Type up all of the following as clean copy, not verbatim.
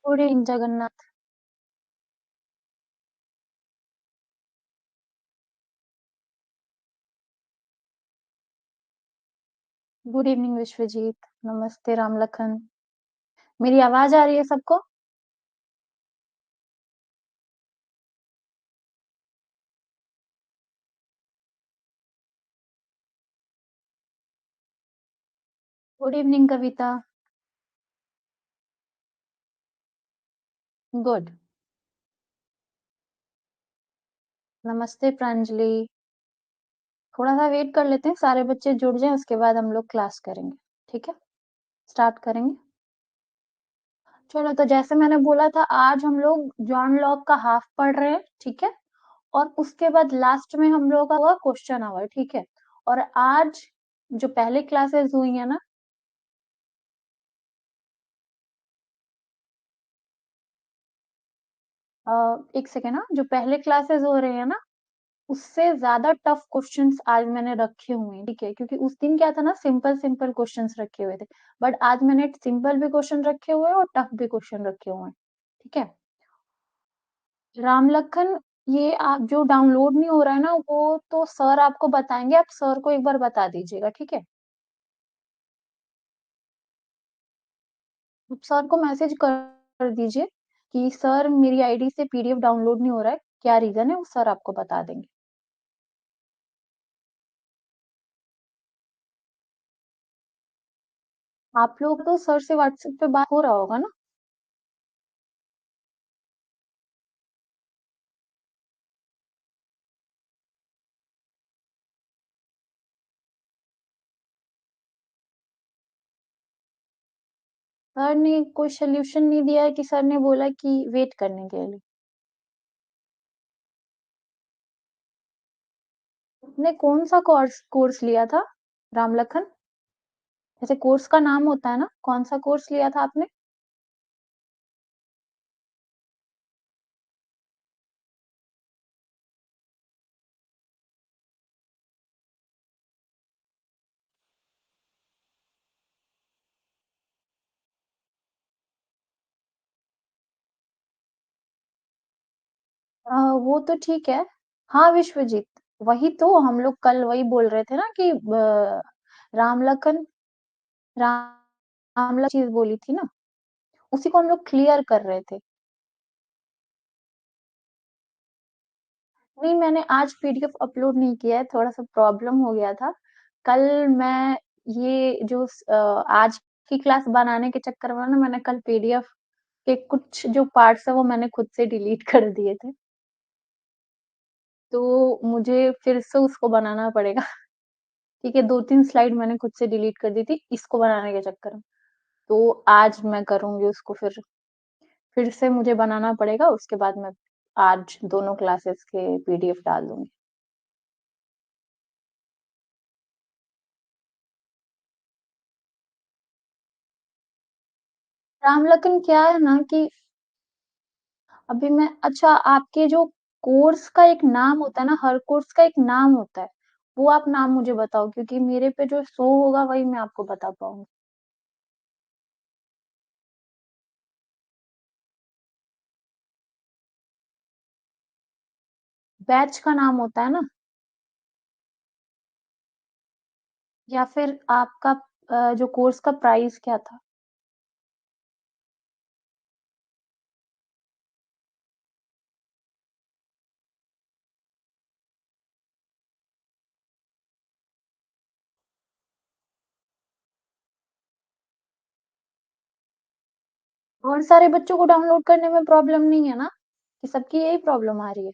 Good evening Jagannath. Good evening Vishwajeet. नमस्ते राम लखन। मेरी आवाज आ रही है सबको? Good evening Kavita. गुड। नमस्ते प्रांजलि। थोड़ा सा वेट कर लेते हैं, सारे बच्चे जुड़ जाएं, उसके बाद हम लोग क्लास करेंगे। ठीक है, स्टार्ट करेंगे। चलो, तो जैसे मैंने बोला था, आज हम लोग जॉन लॉक का हाफ पढ़ रहे हैं। ठीक है, और उसके बाद लास्ट में हम लोग का हुआ क्वेश्चन आवर। ठीक है, और आज जो पहले क्लासेस हुई है ना, एक सेकेंड ना, जो पहले क्लासेस हो रहे हैं ना, उससे ज्यादा टफ क्वेश्चंस आज मैंने रखे हुए हैं। ठीक है, क्योंकि उस दिन क्या था ना, सिंपल सिंपल क्वेश्चंस रखे हुए थे, बट आज मैंने सिंपल भी क्वेश्चन रखे हुए हैं और टफ भी क्वेश्चन रखे हुए हैं। ठीक है, राम लखन, ये आप जो डाउनलोड नहीं हो रहा है ना, वो तो सर आपको बताएंगे, आप सर को एक बार बता दीजिएगा। ठीक है, आप सर को मैसेज कर दीजिए कि सर मेरी आईडी से पीडीएफ डाउनलोड नहीं हो रहा है, क्या रीजन है, वो सर आपको बता देंगे। आप लोग तो सर से व्हाट्सएप पे बात हो रहा होगा ना? सर ने कोई सोल्यूशन नहीं दिया है कि सर ने बोला कि वेट करने के लिए? आपने कौन सा कोर्स कोर्स लिया था रामलखन? जैसे कोर्स का नाम होता है ना, कौन सा कोर्स लिया था आपने? वो तो ठीक है। हाँ विश्वजीत, वही तो हम लोग कल वही बोल रहे थे ना कि रामलखन, रामलखन चीज बोली थी ना, उसी को हम लोग क्लियर कर रहे थे। नहीं, मैंने आज पीडीएफ अपलोड नहीं किया है, थोड़ा सा प्रॉब्लम हो गया था। कल मैं ये जो आज की क्लास बनाने के चक्कर में ना, मैंने कल पीडीएफ के कुछ जो पार्ट्स है वो मैंने खुद से डिलीट कर दिए थे, तो मुझे फिर से उसको बनाना पड़ेगा। ठीक है, 2-3 स्लाइड मैंने खुद से डिलीट कर दी थी इसको बनाने के चक्कर में, तो आज मैं करूंगी उसको, फिर से मुझे बनाना पड़ेगा, उसके बाद मैं आज दोनों क्लासेस के पीडीएफ डाल दूंगी। रामलखन, क्या है ना कि अभी मैं, अच्छा, आपके जो कोर्स का एक नाम होता है ना, हर कोर्स का एक नाम होता है, वो आप नाम मुझे बताओ, क्योंकि मेरे पे जो शो होगा वही मैं आपको बता पाऊंगी। बैच का नाम होता है ना, या फिर आपका जो कोर्स का प्राइस क्या था? और सारे बच्चों को डाउनलोड करने में प्रॉब्लम नहीं है ना, कि सबकी यही प्रॉब्लम आ रही है?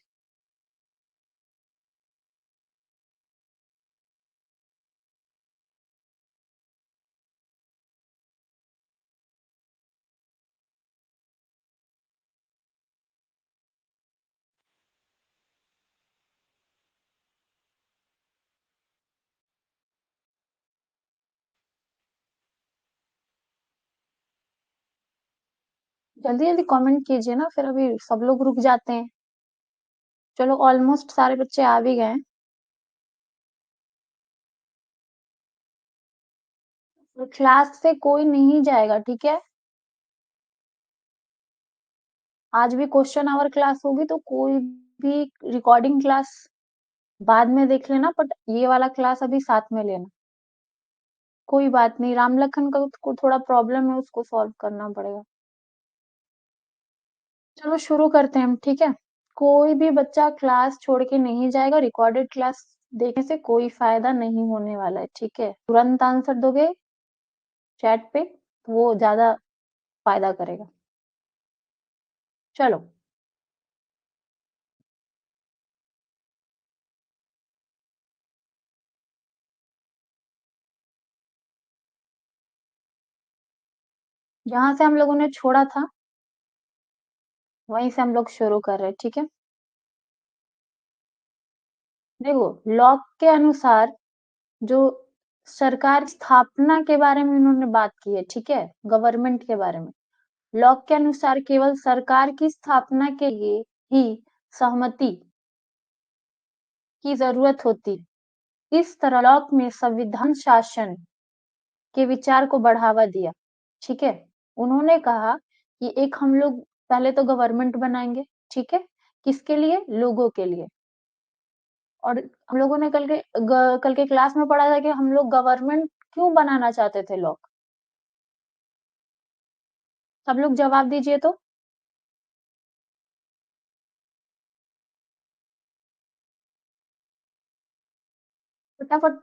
जल्दी जल्दी कमेंट कीजिए ना, फिर अभी सब लोग रुक जाते हैं। चलो, ऑलमोस्ट सारे बच्चे आ भी गए हैं। क्लास से कोई नहीं जाएगा, ठीक है? आज भी क्वेश्चन आवर क्लास होगी तो कोई भी रिकॉर्डिंग क्लास बाद में देख लेना, बट ये वाला क्लास अभी साथ में लेना। कोई बात नहीं, राम लखन का को थोड़ा प्रॉब्लम है, उसको सॉल्व करना पड़ेगा। चलो शुरू करते हैं हम, ठीक है। कोई भी बच्चा क्लास छोड़ के नहीं जाएगा, रिकॉर्डेड क्लास देखने से कोई फायदा नहीं होने वाला है, ठीक है। तुरंत आंसर दोगे चैट पे तो वो ज्यादा फायदा करेगा। चलो, जहां से हम लोगों ने छोड़ा था वहीं से हम लोग शुरू कर रहे हैं, ठीक है। देखो, लॉ के अनुसार जो सरकार स्थापना के बारे में इन्होंने बात की है, ठीक है, गवर्नमेंट के बारे में। लॉ के अनुसार केवल सरकार की स्थापना के लिए ही सहमति की जरूरत होती है। इस तरह लॉक में संविधान शासन के विचार को बढ़ावा दिया, ठीक है। उन्होंने कहा कि एक हम लोग पहले तो गवर्नमेंट बनाएंगे, ठीक है, किसके लिए, लोगों के लिए। और हम लोगों ने कल के क्लास में पढ़ा था कि हम लोग गवर्नमेंट क्यों बनाना चाहते थे लोग। सब लोग जवाब दीजिए तो। फटाफट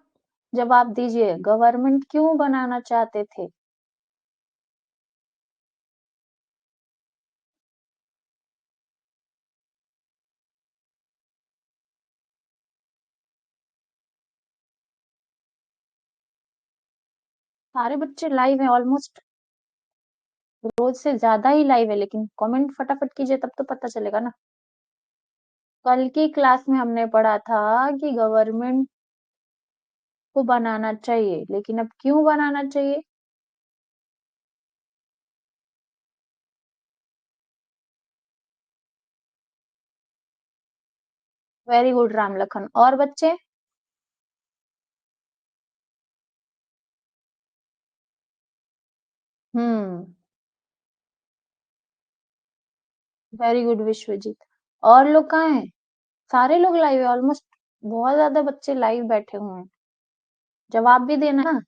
जवाब दीजिए, गवर्नमेंट क्यों बनाना चाहते थे। सारे बच्चे लाइव हैं ऑलमोस्ट, रोज से ज्यादा ही लाइव है, लेकिन कमेंट फटाफट कीजिए तब तो पता चलेगा ना। कल की क्लास में हमने पढ़ा था कि गवर्नमेंट को बनाना चाहिए, लेकिन अब क्यों बनाना चाहिए। Very good Ram Lakhan. और बच्चे, हम्म, वेरी गुड विश्वजीत। और लोग कहाँ हैं। सारे लोग लाइव है ऑलमोस्ट, बहुत ज्यादा बच्चे लाइव बैठे हुए हैं। जवाब भी देना ना।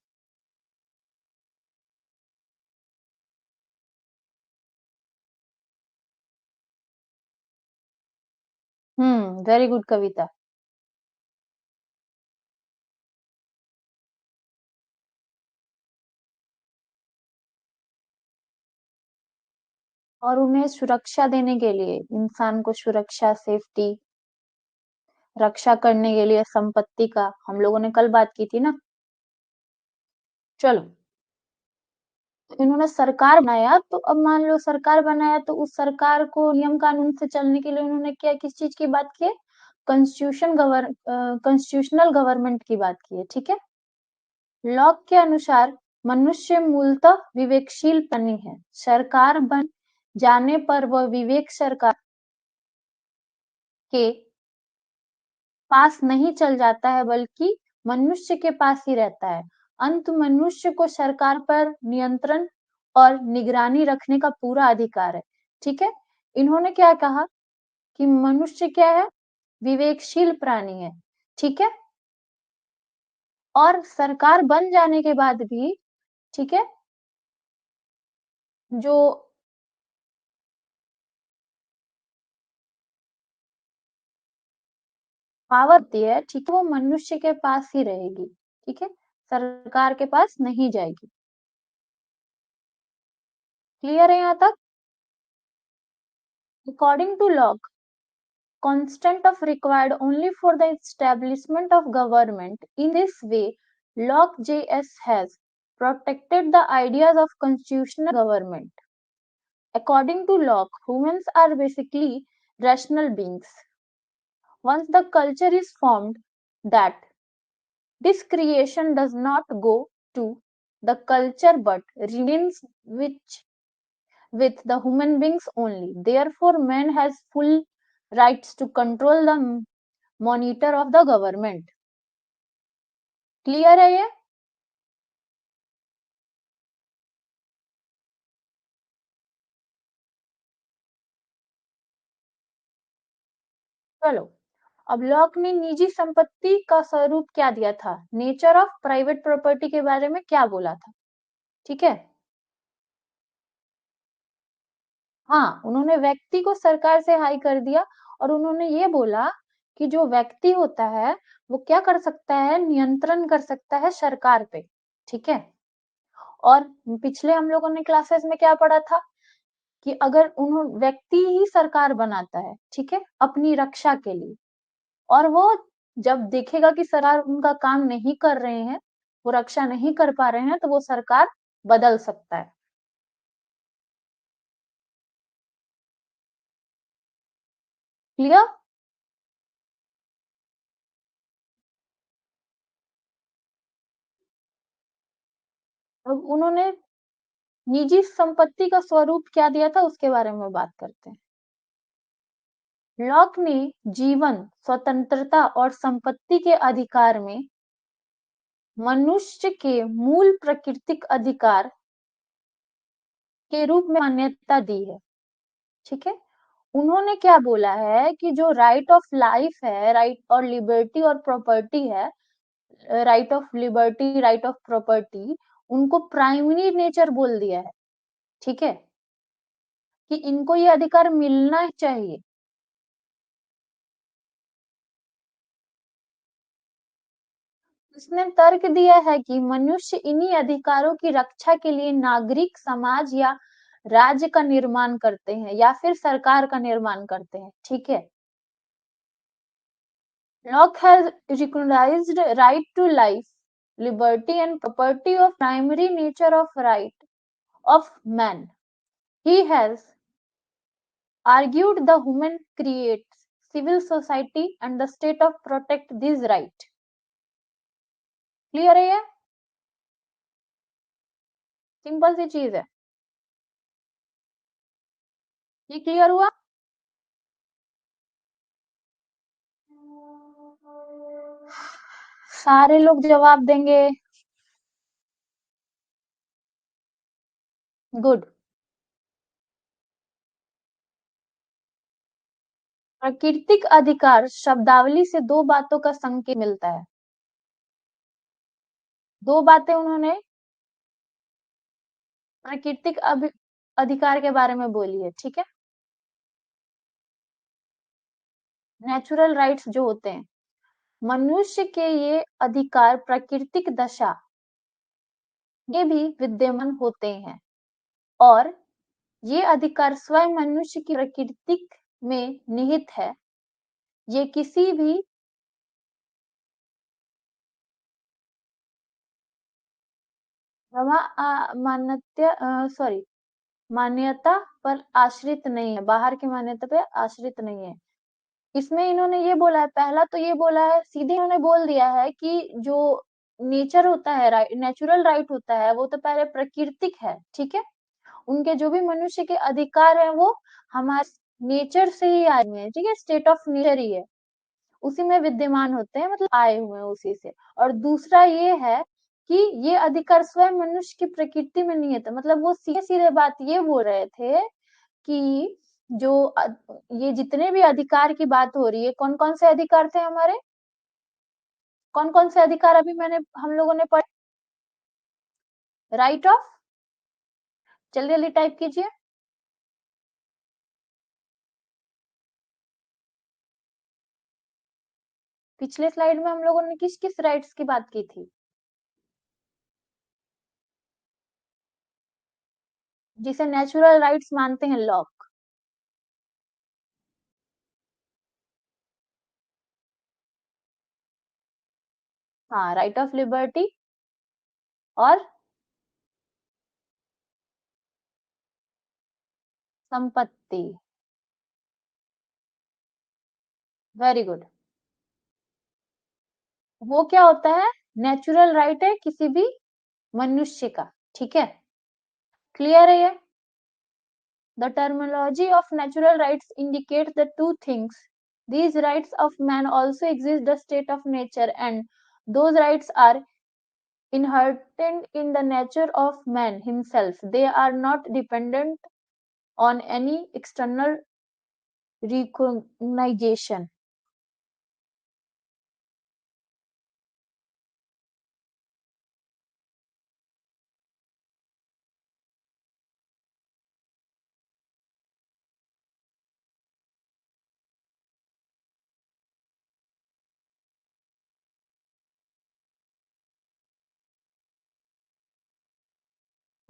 वेरी गुड कविता। और उन्हें सुरक्षा देने के लिए, इंसान को सुरक्षा, सेफ्टी, रक्षा करने के लिए संपत्ति का हम लोगों ने कल बात की थी ना। चलो, तो इन्होंने सरकार बनाया, तो अब मान लो सरकार बनाया तो उस सरकार को नियम कानून से चलने के लिए उन्होंने क्या, किस चीज की बात की है, कॉन्स्टिट्यूशनल गवर्नमेंट की बात की है, ठीक है। लॉक के अनुसार मनुष्य मूलतः विवेकशील प्राणी है। सरकार बन जाने पर वह विवेक सरकार के पास नहीं चल जाता है, बल्कि मनुष्य के पास ही रहता है। अंत मनुष्य को सरकार पर नियंत्रण और निगरानी रखने का पूरा अधिकार है, ठीक है। इन्होंने क्या कहा कि मनुष्य क्या है, विवेकशील प्राणी है, ठीक है। और सरकार बन जाने के बाद भी, ठीक है, जो पावर होती है, ठीक है, वो मनुष्य के पास ही रहेगी, ठीक है, सरकार के पास नहीं जाएगी। क्लियर है यहाँ तक। According to law, constant of required only for the establishment of government. In this way, Locke JS has protected the ideas of constitutional government. According to Locke, humans are basically rational beings. Once the culture is formed that this creation does not go to the culture but remains with the human beings only. Therefore, man has full rights to control the monitor of the government. Clear है ये। चलो, अब lock ने निजी संपत्ति का स्वरूप क्या दिया था, नेचर ऑफ प्राइवेट प्रॉपर्टी के बारे में क्या बोला था, ठीक है। हाँ, उन्होंने व्यक्ति को सरकार से हाई कर दिया और उन्होंने ये बोला कि जो व्यक्ति होता है वो क्या कर सकता है, नियंत्रण कर सकता है सरकार पे, ठीक है। और पिछले हम लोगों ने क्लासेस में क्या पढ़ा था कि अगर उन्होंने व्यक्ति ही सरकार बनाता है, ठीक है, अपनी रक्षा के लिए, और वो जब देखेगा कि सरकार उनका काम नहीं कर रहे हैं, वो रक्षा नहीं कर पा रहे हैं, तो वो सरकार बदल सकता है। क्लियर। अब उन्होंने निजी संपत्ति का स्वरूप क्या दिया था उसके बारे में बात करते हैं। लॉक ने जीवन, स्वतंत्रता और संपत्ति के अधिकार में मनुष्य के मूल प्राकृतिक अधिकार के रूप में मान्यता दी है, ठीक है। उन्होंने क्या बोला है कि जो राइट ऑफ लाइफ है, राइट और लिबर्टी और प्रॉपर्टी है, right of liberty, right of property, उनको प्राइमरी नेचर बोल दिया है, ठीक है, कि इनको ये अधिकार मिलना चाहिए। उसने तर्क दिया है कि मनुष्य इन्हीं अधिकारों की रक्षा के लिए नागरिक समाज या राज्य का निर्माण करते हैं या फिर सरकार का निर्माण करते हैं, ठीक है। Locke has recognized right to life, liberty and property of primary nature of right of man. He has argued the human creates civil society and the state of protect this right. Clear है ये? Simple सी चीज है। ये clear हुआ? सारे लोग जवाब देंगे। गुड। प्राकृतिक अधिकार शब्दावली से दो बातों का संकेत मिलता है। दो बातें उन्होंने प्राकृतिक अधिकार के बारे में बोली है, ठीक है। नेचुरल राइट्स जो होते हैं, मनुष्य के ये अधिकार प्राकृतिक दशा में भी विद्यमान होते हैं और ये अधिकार स्वयं मनुष्य की प्रकृति में निहित है। ये किसी भी मान्यता पर आश्रित नहीं है, बाहर की मान्यता पे आश्रित नहीं है। इसमें इन्होंने ये बोला है, पहला तो ये बोला है, सीधे इन्होंने बोल दिया है कि जो नेचर होता है, नेचुरल राइट होता है, वो तो पहले प्राकृतिक है, ठीक है। उनके जो भी मनुष्य के अधिकार है वो हमारे नेचर से ही आए हुए हैं, ठीक है, स्टेट ऑफ नेचर ही है, उसी में विद्यमान होते हैं, मतलब आए हुए हैं उसी से। और दूसरा ये है कि ये अधिकार स्वयं मनुष्य की प्रकृति में नहीं है, मतलब वो सीधे सीधे बात ये बोल रहे थे कि जो ये जितने भी अधिकार की बात हो रही है, कौन कौन से अधिकार थे हमारे, कौन कौन से अधिकार अभी हम लोगों ने पढ़े, राइट ऑफ, जल्दी जल्दी टाइप कीजिए। पिछले स्लाइड में हम लोगों ने किस किस राइट्स की बात की थी, जिसे नेचुरल राइट्स मानते हैं लॉक। हाँ, राइट ऑफ लिबर्टी और संपत्ति। Very good. वो क्या होता है, नेचुरल राइट है किसी भी मनुष्य का, ठीक है। क्लियर है ये? The terminology of natural rights indicates the two things. These rights of man also exist the state of nature, and those rights are inherent in the nature of man himself. They are not dependent on any external recognition.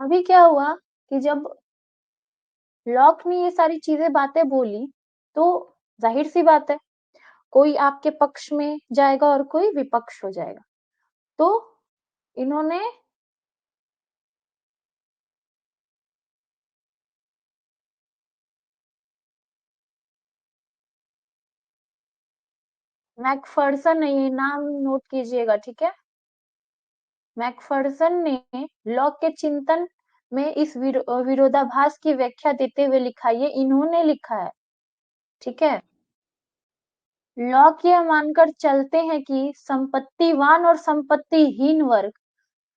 अभी क्या हुआ कि जब lock ने ये सारी चीजें बातें बोली, तो जाहिर सी बात है, कोई आपके पक्ष में जाएगा और कोई विपक्ष हो जाएगा। तो इन्होंने मैकफर्सन नहीं, नाम नोट कीजिएगा, ठीक है। मैकफर्सन ने लॉक के चिंतन में इस विरोधाभास की व्याख्या देते हुए लिखा, ये इन्होंने लिखा है, ठीक है। लॉक यह मानकर चलते हैं कि संपत्तिवान और संपत्तिहीन वर्ग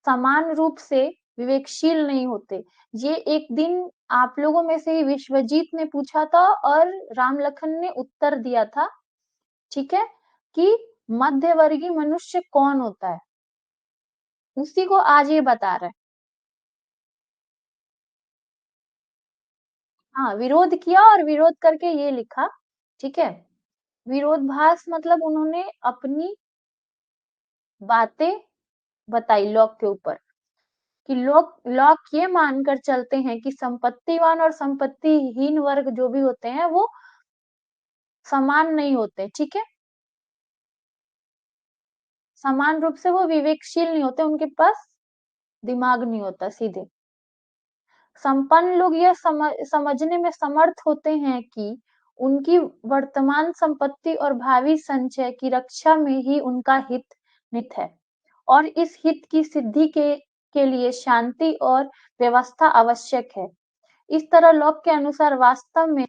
समान रूप से विवेकशील नहीं होते। ये एक दिन आप लोगों में से ही विश्वजीत ने पूछा था और रामलखन ने उत्तर दिया था, ठीक है, कि मध्यवर्गीय मनुष्य कौन होता है, उसी को आज ये बता रहा है। हाँ, विरोध किया और विरोध करके ये लिखा, ठीक है। विरोधाभास मतलब उन्होंने अपनी बातें बताई लॉक के ऊपर, कि लॉक ये मानकर चलते हैं कि संपत्तिवान और संपत्तिहीन वर्ग जो भी होते हैं वो समान नहीं होते, ठीक है। समान रूप से वो विवेकशील नहीं होते, उनके पास दिमाग नहीं होता सीधे। संपन्न लोग यह समझने में समर्थ होते हैं कि उनकी वर्तमान संपत्ति और भावी संचय की रक्षा में ही उनका हित निहित है, और इस हित की सिद्धि के लिए शांति और व्यवस्था आवश्यक है। इस तरह लॉक के अनुसार वास्तव में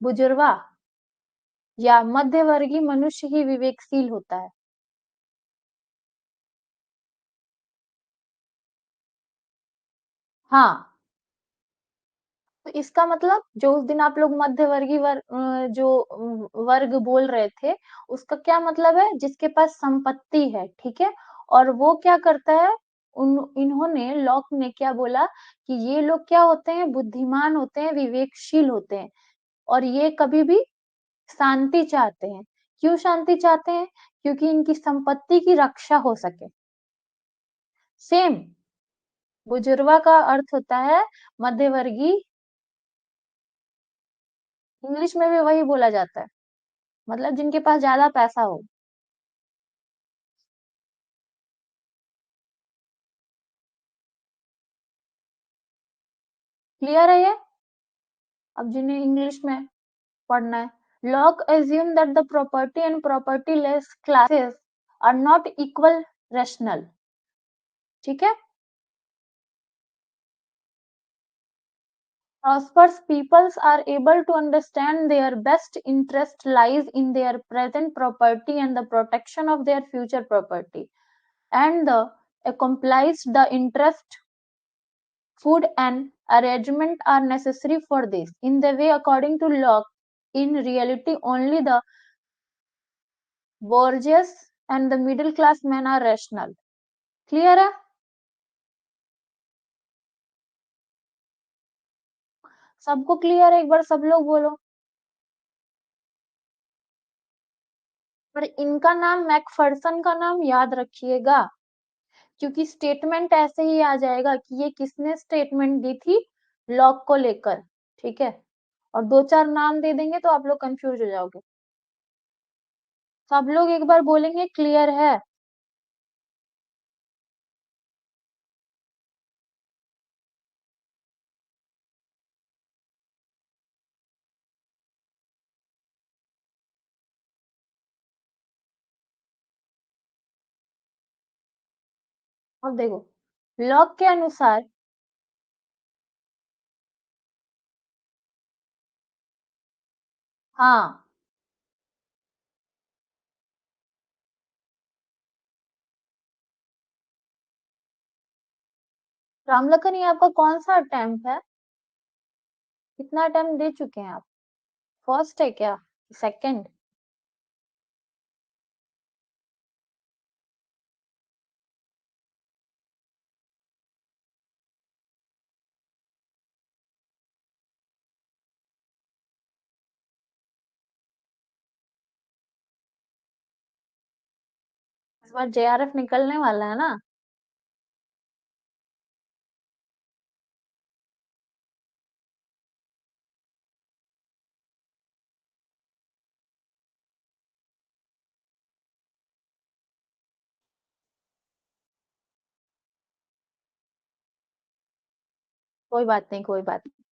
बुजुर्गा या मध्यवर्गीय मनुष्य ही विवेकशील होता है। हाँ, तो इसका मतलब जो उस दिन आप लोग मध्यवर्गीय वर्ग बोल रहे थे, उसका क्या मतलब है, जिसके पास संपत्ति है, ठीक है। और वो क्या करता है, उन इन्होंने लॉक ने क्या बोला कि ये लोग क्या होते हैं, बुद्धिमान होते हैं, विवेकशील होते हैं, और ये कभी भी शांति चाहते हैं। क्यों शांति चाहते हैं? क्योंकि इनकी संपत्ति की रक्षा हो सके। सेम बुजुर्गा का अर्थ होता है मध्यवर्गीय, इंग्लिश में भी वही बोला जाता है, मतलब जिनके पास ज्यादा पैसा हो। क्लियर है ये? अब जिन्हें इंग्लिश में पढ़ना है, lock assume that the property and property less classes are not equal rational, ठीक है। Prosperous peoples are able to understand their best interest lies in their present property and the protection of their future property, and the accomplished the interest, food and arrangement are necessary for this. In the way, according to Locke, in reality only the bourgeois and the middle class men are rational. Clear है? सबको clear है? एक बार सब लोग बोलो। पर इनका नाम, मैकफर्सन का नाम याद रखिएगा, क्योंकि स्टेटमेंट ऐसे ही आ जाएगा कि ये किसने स्टेटमेंट दी थी लॉक को लेकर, ठीक है। और दो चार नाम दे देंगे तो आप लोग कंफ्यूज हो जाओगे। सब लोग एक बार बोलेंगे क्लियर है। अब देखो, लॉक के अनुसार हाँ, रामलखन ये आपका कौन सा अटेम्प्ट है? कितना अटेम्प्ट दे चुके हैं आप? फर्स्ट है क्या, सेकंड? इस बार जेआरएफ निकलने वाला है ना। कोई बात नहीं, कोई बात नहीं।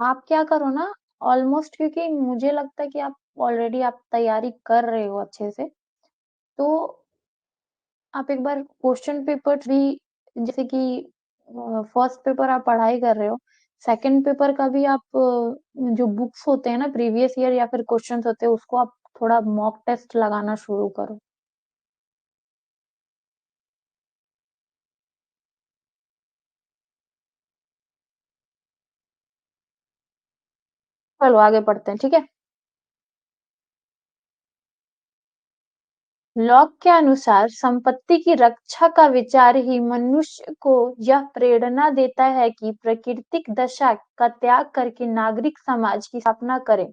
आप क्या करो ना, ऑलमोस्ट, क्योंकि मुझे लगता है कि आप तैयारी कर रहे हो अच्छे से, तो आप एक बार क्वेश्चन पेपर भी, जैसे कि फर्स्ट पेपर आप पढ़ाई कर रहे हो, सेकंड पेपर का भी आप जो बुक्स होते हैं ना प्रीवियस ईयर या फिर क्वेश्चंस होते हैं, उसको आप थोड़ा मॉक टेस्ट लगाना शुरू करो। चलो आगे पढ़ते हैं, ठीक है। लॉक के अनुसार संपत्ति की रक्षा का विचार ही मनुष्य को यह प्रेरणा देता है कि प्राकृतिक दशा का त्याग करके नागरिक समाज की स्थापना करे।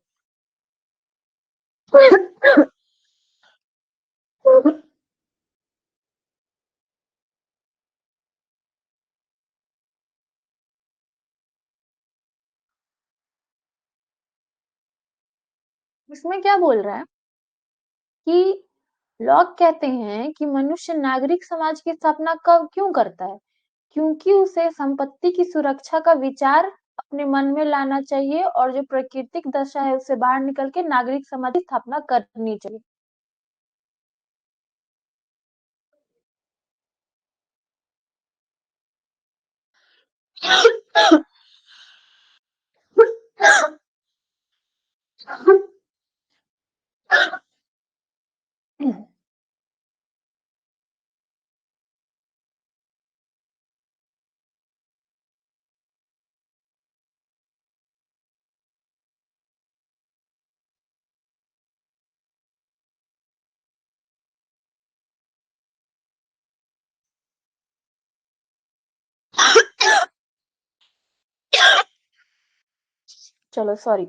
इसमें क्या बोल रहा है कि लॉक कहते हैं कि मनुष्य नागरिक समाज की स्थापना कब क्यों करता है, क्योंकि उसे संपत्ति की सुरक्षा का विचार अपने मन में लाना चाहिए और जो प्राकृतिक दशा है उससे बाहर निकल के नागरिक समाज की स्थापना करनी चाहिए। चलो सॉरी।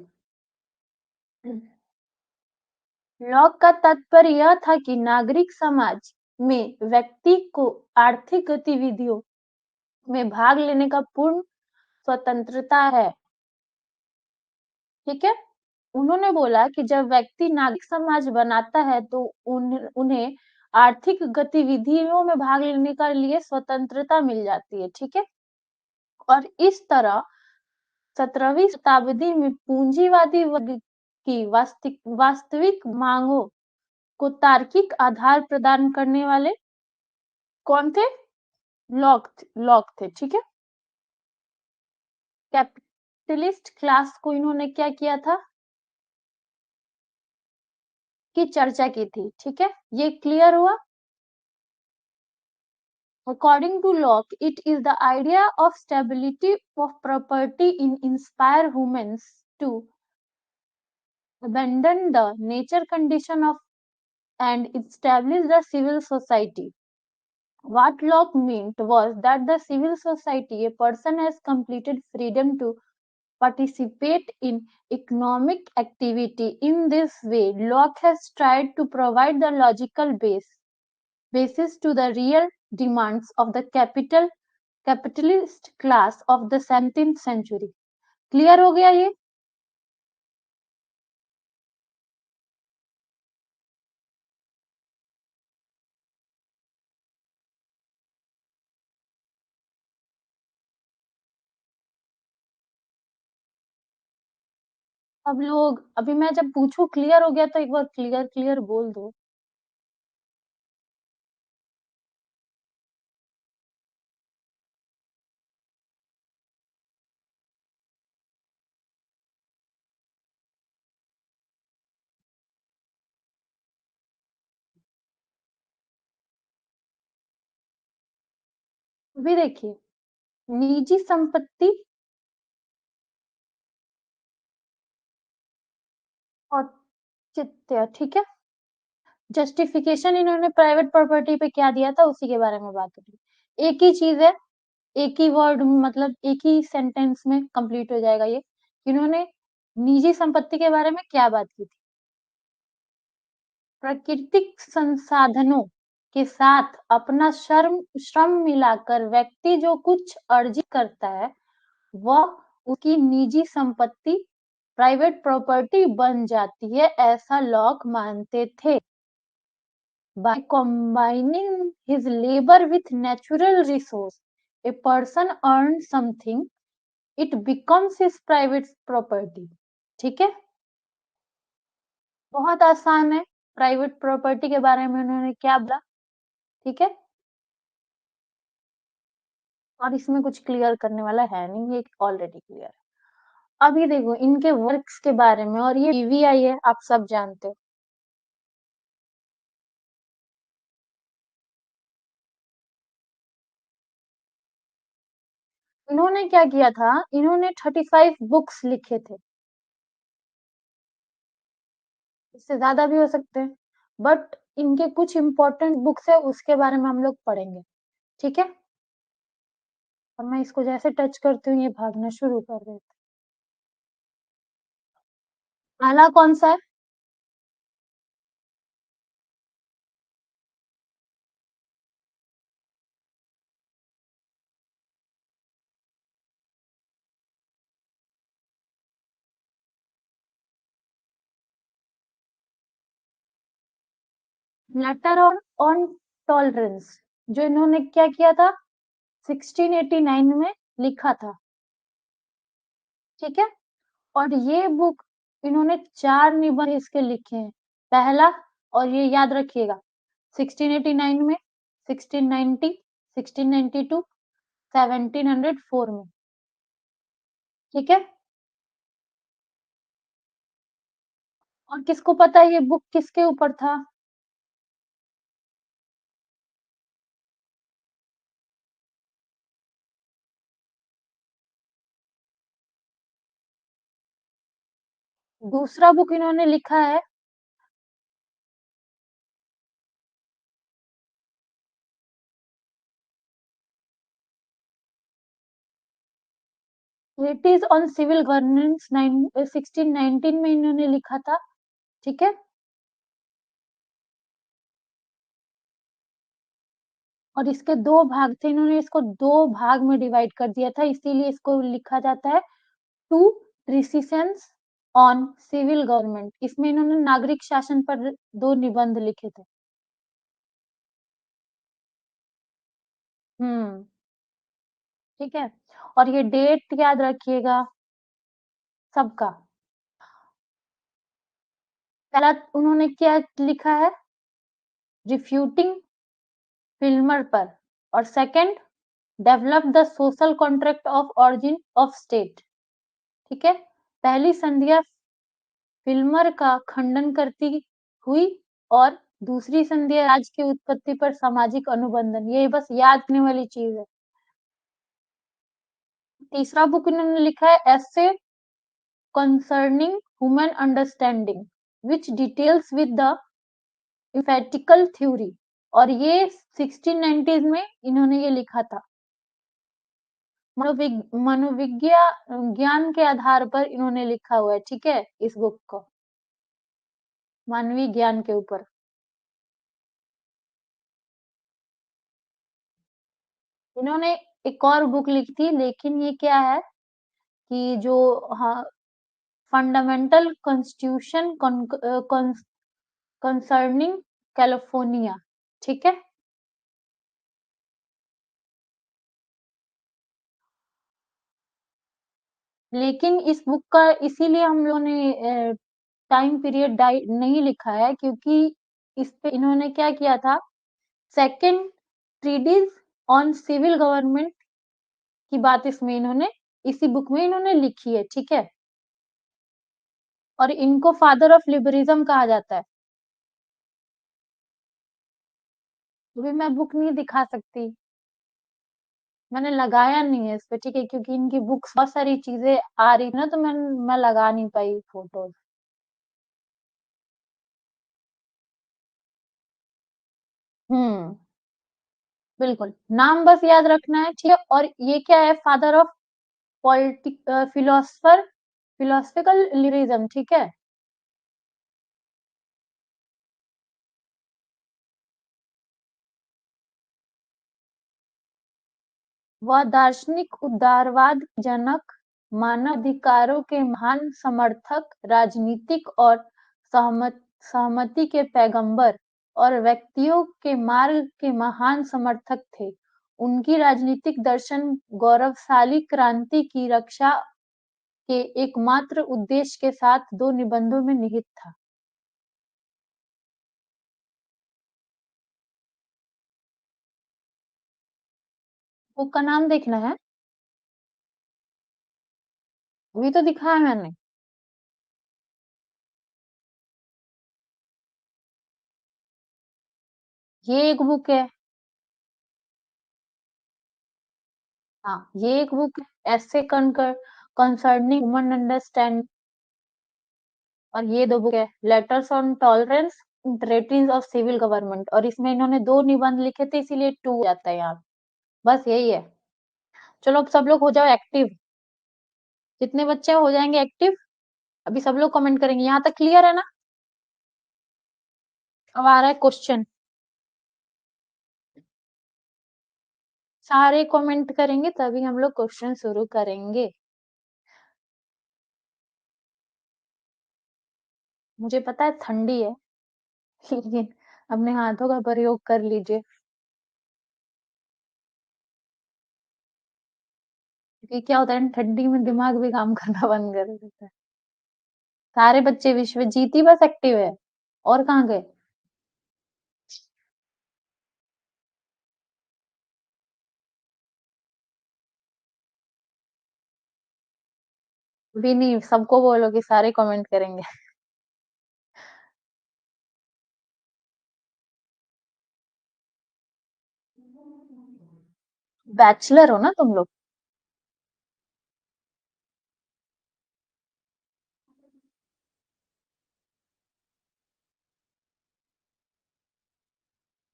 लॉक का तात्पर्य यह था कि नागरिक समाज में व्यक्ति को आर्थिक गतिविधियों में भाग लेने का पूर्ण स्वतंत्रता है, ठीक है। उन्होंने बोला कि जब व्यक्ति नागरिक समाज बनाता है तो उन्हें आर्थिक गतिविधियों में भाग लेने का लिए स्वतंत्रता मिल जाती है, ठीक है। और इस तरह 17वीं शताब्दी में पूंजीवादी वर्ग की वास्तविक मांगों को तार्किक आधार प्रदान करने वाले कौन थे? लॉक थे, ठीक है। कैपिटलिस्ट क्लास को इन्होंने क्या किया था की चर्चा की थी, ठीक है। ये क्लियर हुआ। According to Locke, it is the idea of stability of property in inspire humans to abandon the nature condition of and establish the civil society. What Locke meant was that the civil society, a person has completed freedom to participate in economic activity. In this way, Locke has tried to provide the logical basis to the real demands of the capitalist class of the 17th century. Clear हो गया ये? अब लोग, अभी मैं जब पूछूं clear हो गया तो एक बार क्लियर क्लियर बोल दो। अभी देखिए, निजी संपत्ति औचित्य, ठीक है। जस्टिफिकेशन इन्होंने प्राइवेट प्रॉपर्टी पे क्या दिया था उसी के बारे में बात करी। एक ही चीज है, एक ही वर्ड, मतलब एक ही सेंटेंस में कंप्लीट हो जाएगा ये। इन्होंने निजी संपत्ति के बारे में क्या बात की थी? प्राकृतिक संसाधनों के साथ अपना श्रम मिलाकर व्यक्ति जो कुछ अर्जित करता है वह उसकी निजी संपत्ति, प्राइवेट प्रॉपर्टी बन जाती है, ऐसा लॉक मानते थे। By combining his labor with natural resource, a person earns something, it becomes his private property. ठीक है, बहुत आसान है। प्राइवेट प्रॉपर्टी के बारे में उन्होंने क्या बोला, ठीक है, और इसमें कुछ क्लियर करने वाला है नहीं, ये ऑलरेडी क्लियर है। अभी देखो इनके वर्क्स के बारे में, और ये पीवीआई है, आप सब जानते हो। इन्होंने क्या किया था, इन्होंने 35 बुक्स लिखे थे, इससे ज्यादा भी हो सकते हैं, बट इनके कुछ इंपॉर्टेंट बुक्स है, उसके बारे में हम लोग पढ़ेंगे, ठीक है। और मैं इसको जैसे टच करती हूँ ये भागना शुरू कर देते। पहला कौन सा है? लेटर ऑन टॉलरेंस, जो इन्होंने क्या किया था, 1689 में लिखा था, ठीक है। और ये बुक इन्होंने 4 निबंध इसके लिखे हैं। पहला, और ये याद रखिएगा, 1689 में, 1690, 1692, 1704 में, ठीक है। और किसको पता है ये बुक किसके ऊपर था? दूसरा बुक इन्होंने लिखा है, ट्रीटीज ऑन सिविल गवर्नेंस 1619 में इन्होंने लिखा था, ठीक है। और इसके 2 भाग थे, इन्होंने इसको 2 भाग में डिवाइड कर दिया था, इसीलिए इसको लिखा जाता है टू ट्रीटिसेस ऑन सिविल गवर्नमेंट। इसमें इन्होंने नागरिक शासन पर 2 निबंध लिखे थे। हम्म, ठीक है। और ये डेट याद रखिएगा सबका। पहला उन्होंने क्या लिखा है, रिफ्यूटिंग फिल्मर पर, और second, develop the social contract of origin of state, ठीक है। पहली संध्या फिल्मर का खंडन करती हुई, और दूसरी संध्या राज्य की उत्पत्ति पर सामाजिक अनुबंधन। ये बस याद करने वाली चीज है। तीसरा बुक इन्होंने लिखा है, एसे concerning human understanding which deals with the empirical theory, और ये 1690s में इन्होंने ये लिखा था। मनोविज्ञान के आधार पर इन्होंने लिखा हुआ है, ठीक है, इस बुक को मानवीय ज्ञान के ऊपर। इन्होंने एक और बुक लिखी थी, लेकिन ये क्या है कि जो, हाँ, फंडामेंटल कॉन्स्टिट्यूशन कंसर्निंग कैलिफोर्निया, ठीक है। लेकिन इस बुक का इसीलिए हम लोगों ने टाइम पीरियड नहीं लिखा है, क्योंकि इस पे इन्होंने क्या किया था, second treatise on civil government की बात इसमें इन्होंने, इसी बुक में इन्होंने लिखी है, ठीक है। और इनको फादर ऑफ लिबरलिज्म कहा जाता है। अभी मैं बुक नहीं दिखा सकती, मैंने लगाया नहीं है इस पे, ठीक है, क्योंकि इनकी बुक्स बहुत सारी चीजें आ रही थी ना, तो मैं लगा नहीं पाई फोटोज। हम्म, बिल्कुल, नाम बस याद रखना है, ठीक है। और ये क्या है, father of politic philosopher philosophical liberalism, ठीक है। वह दार्शनिक उदारवाद जनक, मानवाधिकारों के महान समर्थक, राजनीतिक और सहमति के पैगंबर और व्यक्तियों के मार्ग के महान समर्थक थे। उनकी राजनीतिक दर्शन गौरवशाली क्रांति की रक्षा के एकमात्र उद्देश्य के साथ 2 निबंधों में निहित था। बुक का नाम देखना है? अभी तो दिखाया मैंने। ये एक बुक है। हाँ, ये एक बुक है, एसे कंसर्निंग ह्यूमन अंडरस्टैंड। और ये 2 बुक है, letters on tolerance, treatise of civil government. और इसमें इन्होंने 2 निबंध लिखे थे, इसीलिए 2 जाता है यहाँ। बस यही है। चलो अब सब लोग हो जाओ एक्टिव। जितने बच्चे हो जाएंगे एक्टिव, अभी सब लोग कमेंट करेंगे। यहाँ तक क्लियर है ना? अब आ रहा है क्वेश्चन। सारे कमेंट करेंगे तभी हम लोग क्वेश्चन शुरू करेंगे। मुझे पता है ठंडी है, लेकिन अपने हाथों का प्रयोग कर लीजिए, क्योंकि क्या होता है ना, ठंडी में दिमाग भी काम करना बंद कर देता है। सारे बच्चे विश्वजीत ही बस एक्टिव है, और कहाँ गए? भी नहीं, सबको बोलो कि सारे कमेंट करेंगे। बैचलर हो ना तुम लोग?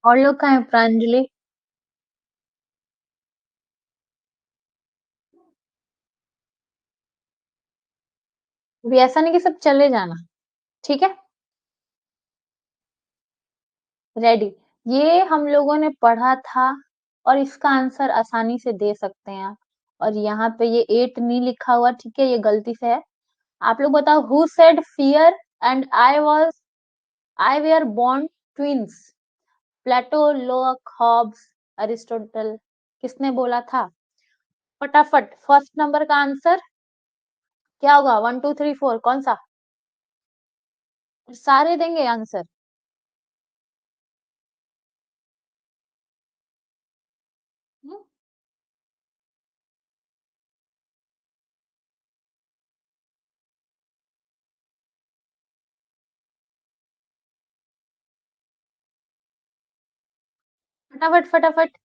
और लोग कहाँ है? प्रांजलि? भी ऐसा नहीं कि सब चले जाना, ठीक है? रेडी? ये हम लोगों ने पढ़ा था, और इसका आंसर आसानी से दे सकते हैं आप। और यहाँ पे ये 8 नहीं लिखा हुआ, ठीक है, ये गलती से है। आप लोग बताओ, who said fear and I were born twins? Plato, Locke, Hobbes, Aristotle? किसने बोला था? फटाफट, फर्स्ट नंबर का आंसर क्या होगा? 1 2 3 4 कौन सा? सारे देंगे आंसर? हम्म, फटाफट फटाफट।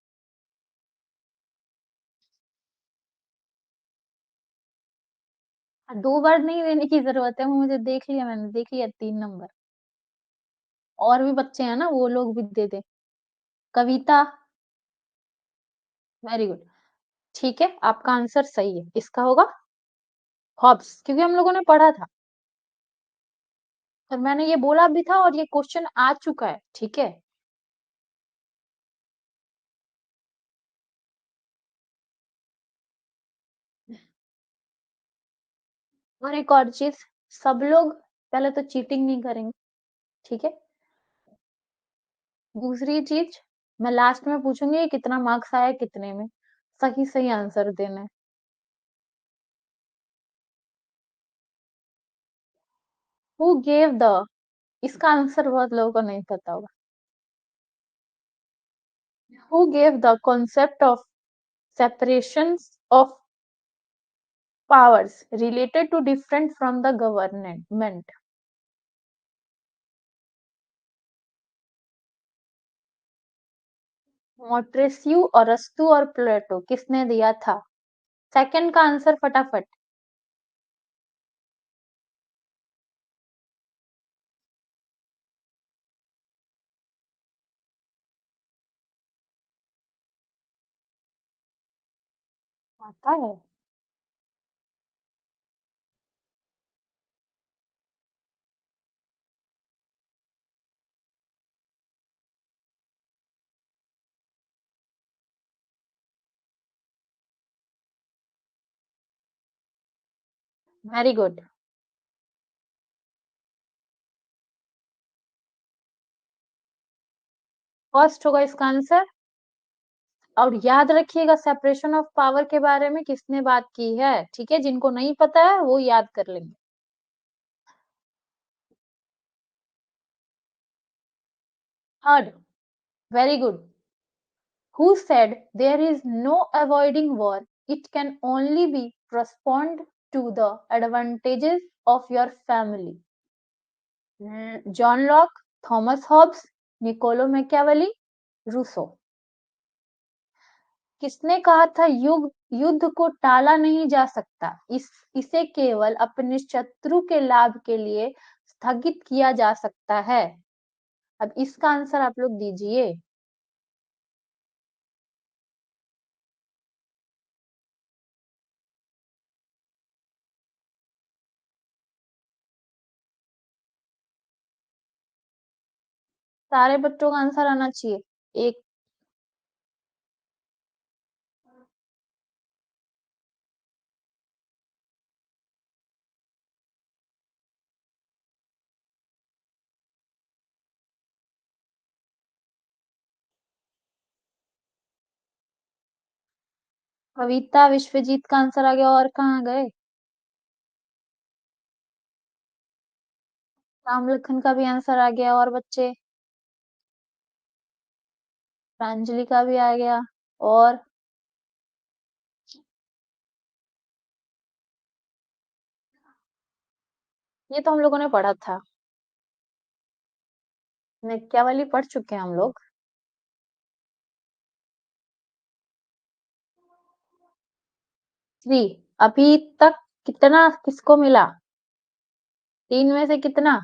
2 बार नहीं देने की जरूरत है, मुझे देख लिया, मैंने देख लिया 3 नंबर। और भी बच्चे हैं ना, वो लोग भी दे दे। कविता? Very good. ठीक है, आपका आंसर सही है। इसका होगा हॉब्स, क्योंकि हम लोगों ने पढ़ा था, और मैंने ये बोला भी था, और ये क्वेश्चन आ चुका है, ठीक है? और एक और चीज, सब लोग पहले तो चीटिंग नहीं करेंगे, ठीक है? दूसरी चीज, मैं लास्ट में पूछूंगी कितना मार्क्स आया कितने में। सही सही आंसर देना है। Who gave the? इसका आंसर बहुत लोगों को नहीं पता होगा। Who gave the concept of separations of powers related to different from the government? Montesquieu, अरस्तू और प्लेटो? किसने दिया था? सेकंड का आंसर फटाफट। आता है? Very good. फर्स्ट होगा इसका आंसर। और याद रखिएगा सेपरेशन ऑफ पावर के बारे में किसने बात की है, ठीक है, जिनको नहीं पता है वो याद कर लेंगे। Third, very good. Who said there is no avoiding war? It can only be postponed to the advantages of your family. John Locke, Thomas Hobbes, Niccolo Machiavelli, Rousseau. किसने कहा था युग युद्ध को टाला नहीं जा सकता, इसे केवल अपने शत्रु के लाभ के लिए स्थगित किया जा सकता है। अब इसका आंसर आप लोग दीजिए। सारे बच्चों का आंसर आना चाहिए। एक, कविता विश्वजीत का आंसर आ गया, और कहाँ गए? राम लखन का भी आंसर आ गया, और बच्चे? प्रांजलि का भी आ गया, और? ये तो हम लोगों ने पढ़ा था, क्या वाली पढ़ चुके हैं हम लोग। 3। अभी तक कितना किसको मिला? 3 में से कितना?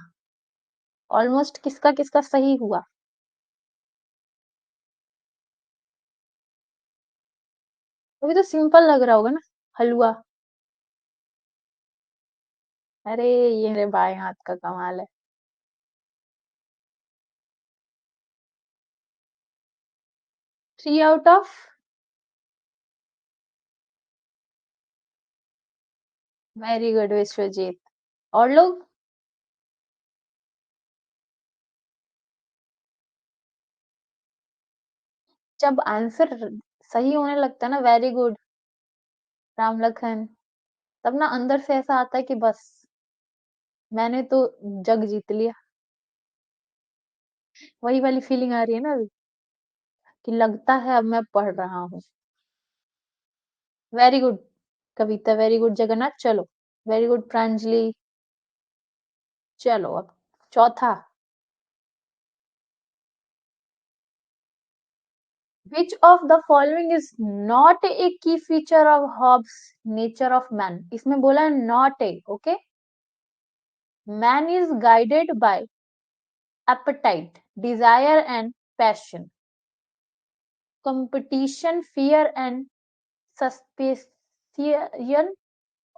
ऑलमोस्ट किसका किसका सही हुआ? अभी तो सिंपल लग रहा होगा ना, हलवा। अरे ये मेरे बाएं हाथ का कमाल है। 3 out of. Very good Vishwajeet. और लोग? जब आंसर सही होने लगता है ना, वेरी गुड राम लखन, तब ना अंदर से ऐसा आता है कि बस मैंने तो जग जीत लिया। वही वाली फीलिंग आ रही है ना अभी, कि लगता है अब मैं पढ़ रहा हूँ। वेरी गुड कविता, वेरी गुड जगन्नाथ, चलो। Very good Pranjali. चलो अब चौथा। Which of the following is not a key feature of Hobbes' nature of man? इसमें बोला है not a, okay? Man is guided by appetite, desire and passion, competition, fear and suspicion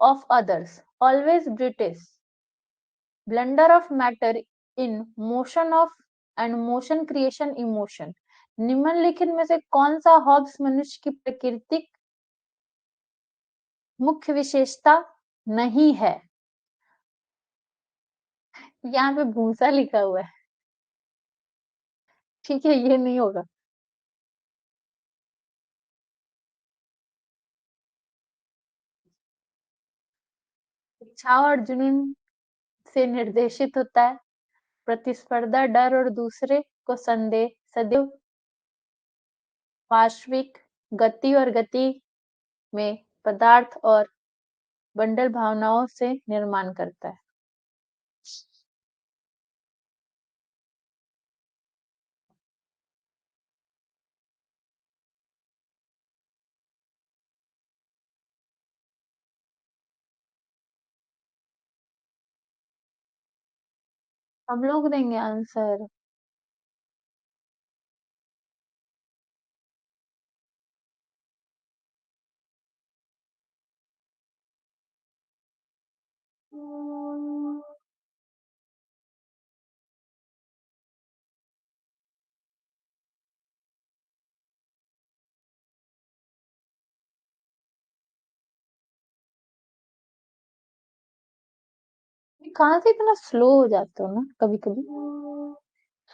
of others, always British, blunder of matter in motion of and motion creation emotion। निम्नलिखित में से कौन सा Hobbs मनुष्य की प्राकृतिक मुख्य विशेषता नहीं है? यहाँ पे भूसा लिखा हुआ है, ठीक है, ये नहीं होगा। इच्छा और जुनून से निर्देशित होता है, प्रतिस्पर्धा, डर और दूसरे को संदेह, सदैव पार्श्विक गति और गति में पदार्थ और बंडल भावनाओं से निर्माण करता है। हम लोग देंगे आंसर। कहाँ से इतना स्लो हो जाते हो ना, कभी कभी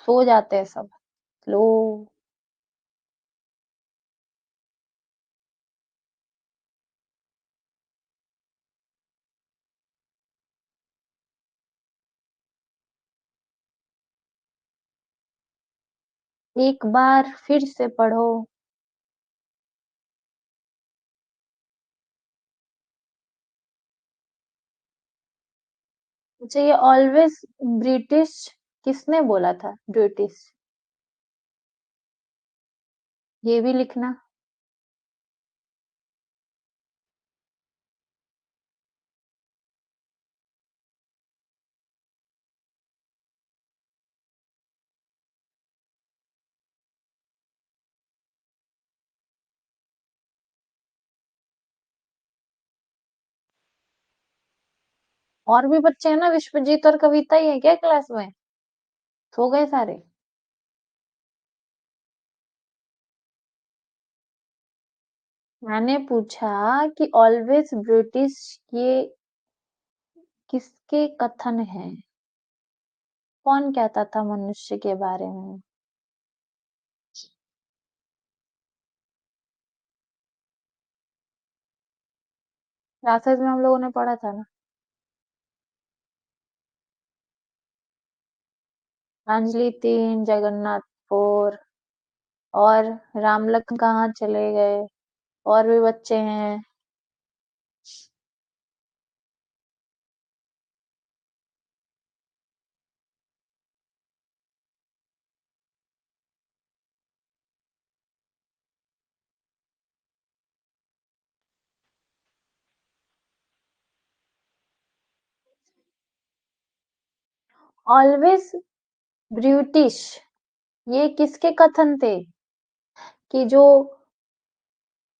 सो जाते हैं सब। स्लो। एक बार फिर से पढ़ो। अच्छा, ये ऑलवेज ब्रिटिश किसने बोला था? ब्रिटिश, ये भी लिखना। और भी बच्चे हैं ना, विश्वजीत और कविता ही है क्या क्लास में? सो गए सारे? मैंने पूछा कि ऑलवेज ब्रिटिश ये किसके कथन है? कौन कहता था मनुष्य के बारे में? क्लासेस में हम लोगों ने पढ़ा था ना। अंजलि 3, जगन्नाथ 4, और राम लखन कहाँ चले गए? और भी बच्चे हैं। ऑलवेज ब्रिटिश ये किसके कथन थे? कि जो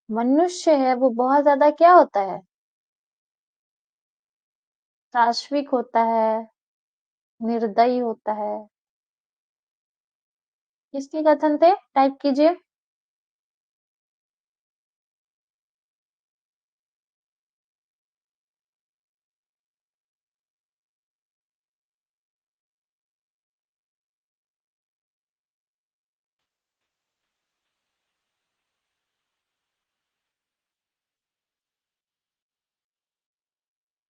मनुष्य है वो बहुत ज्यादा क्या होता है? शाश्विक होता है, निर्दयी होता है। किसके कथन थे? टाइप कीजिए।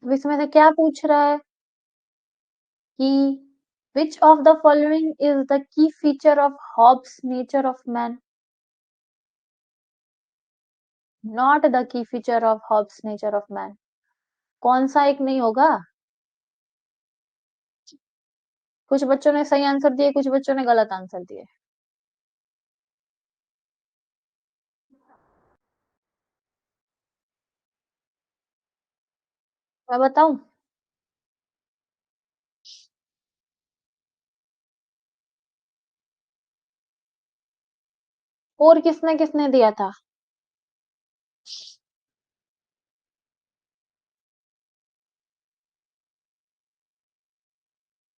अब इसमें से क्या पूछ रहा है कि which of the following is the key feature of Hobbes' nature of man? Not the key feature of Hobbes' nature of man. कौन सा एक नहीं होगा? कुछ बच्चों ने सही आंसर दिए, कुछ बच्चों ने गलत आंसर दिए। मैं बताऊं? और किसने किसने दिया था?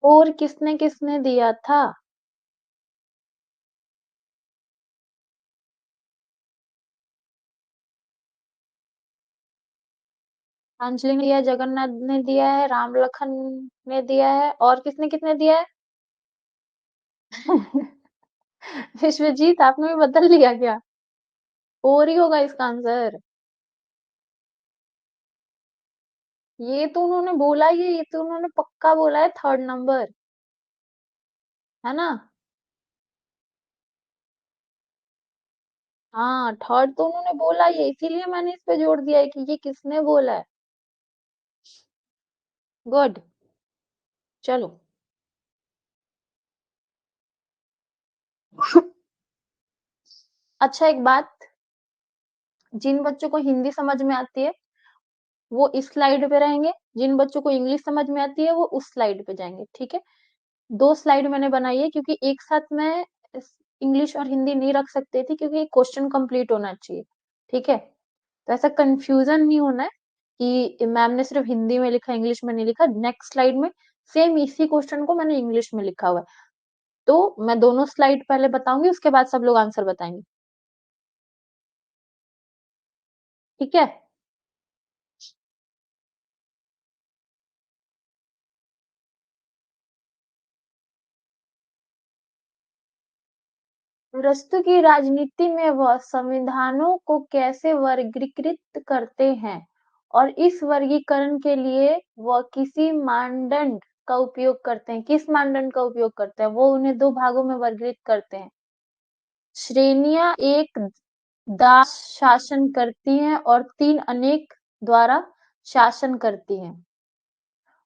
और किसने किसने दिया था? अंजलि ने दिया, जगन्नाथ ने दिया है, राम लखन ने दिया है, और किसने किसने दिया है? विश्वजीत, आपने भी बदल लिया क्या? और ही होगा इसका आंसर। ये तो उन्होंने बोला ही है, ये तो उन्होंने पक्का बोला है, थर्ड नंबर। है ना? हाँ, थर्ड तो उन्होंने बोला ही है, इसीलिए मैंने इस पे जोर दिया है कि ये किसने बोला है। गुड। चलो। अच्छा, एक बात, जिन बच्चों को हिंदी समझ में आती है वो इस स्लाइड पे रहेंगे, जिन बच्चों को इंग्लिश समझ में आती है वो उस स्लाइड पे जाएंगे, ठीक है? दो स्लाइड मैंने बनाई है क्योंकि एक साथ मैं इंग्लिश और हिंदी नहीं रख सकती थी, क्योंकि क्वेश्चन कंप्लीट होना चाहिए। ठीक है? तो ऐसा कंफ्यूजन नहीं होना है कि मैम ने सिर्फ हिंदी में लिखा, इंग्लिश में नहीं लिखा। नेक्स्ट स्लाइड में सेम इसी क्वेश्चन को मैंने इंग्लिश में लिखा हुआ है। तो मैं दोनों स्लाइड पहले बताऊंगी, उसके बाद सब लोग आंसर बताएंगे। ठीक है? अरस्तू की राजनीति में वह संविधानों को कैसे वर्गीकृत करते हैं और इस वर्गीकरण के लिए वह किसी मानदंड का उपयोग करते हैं। किस मानदंड का उपयोग करते हैं? वो उन्हें दो भागों में वर्गीकृत करते हैं। श्रेणियां एक दास शासन करती हैं और तीन अनेक द्वारा शासन करती हैं।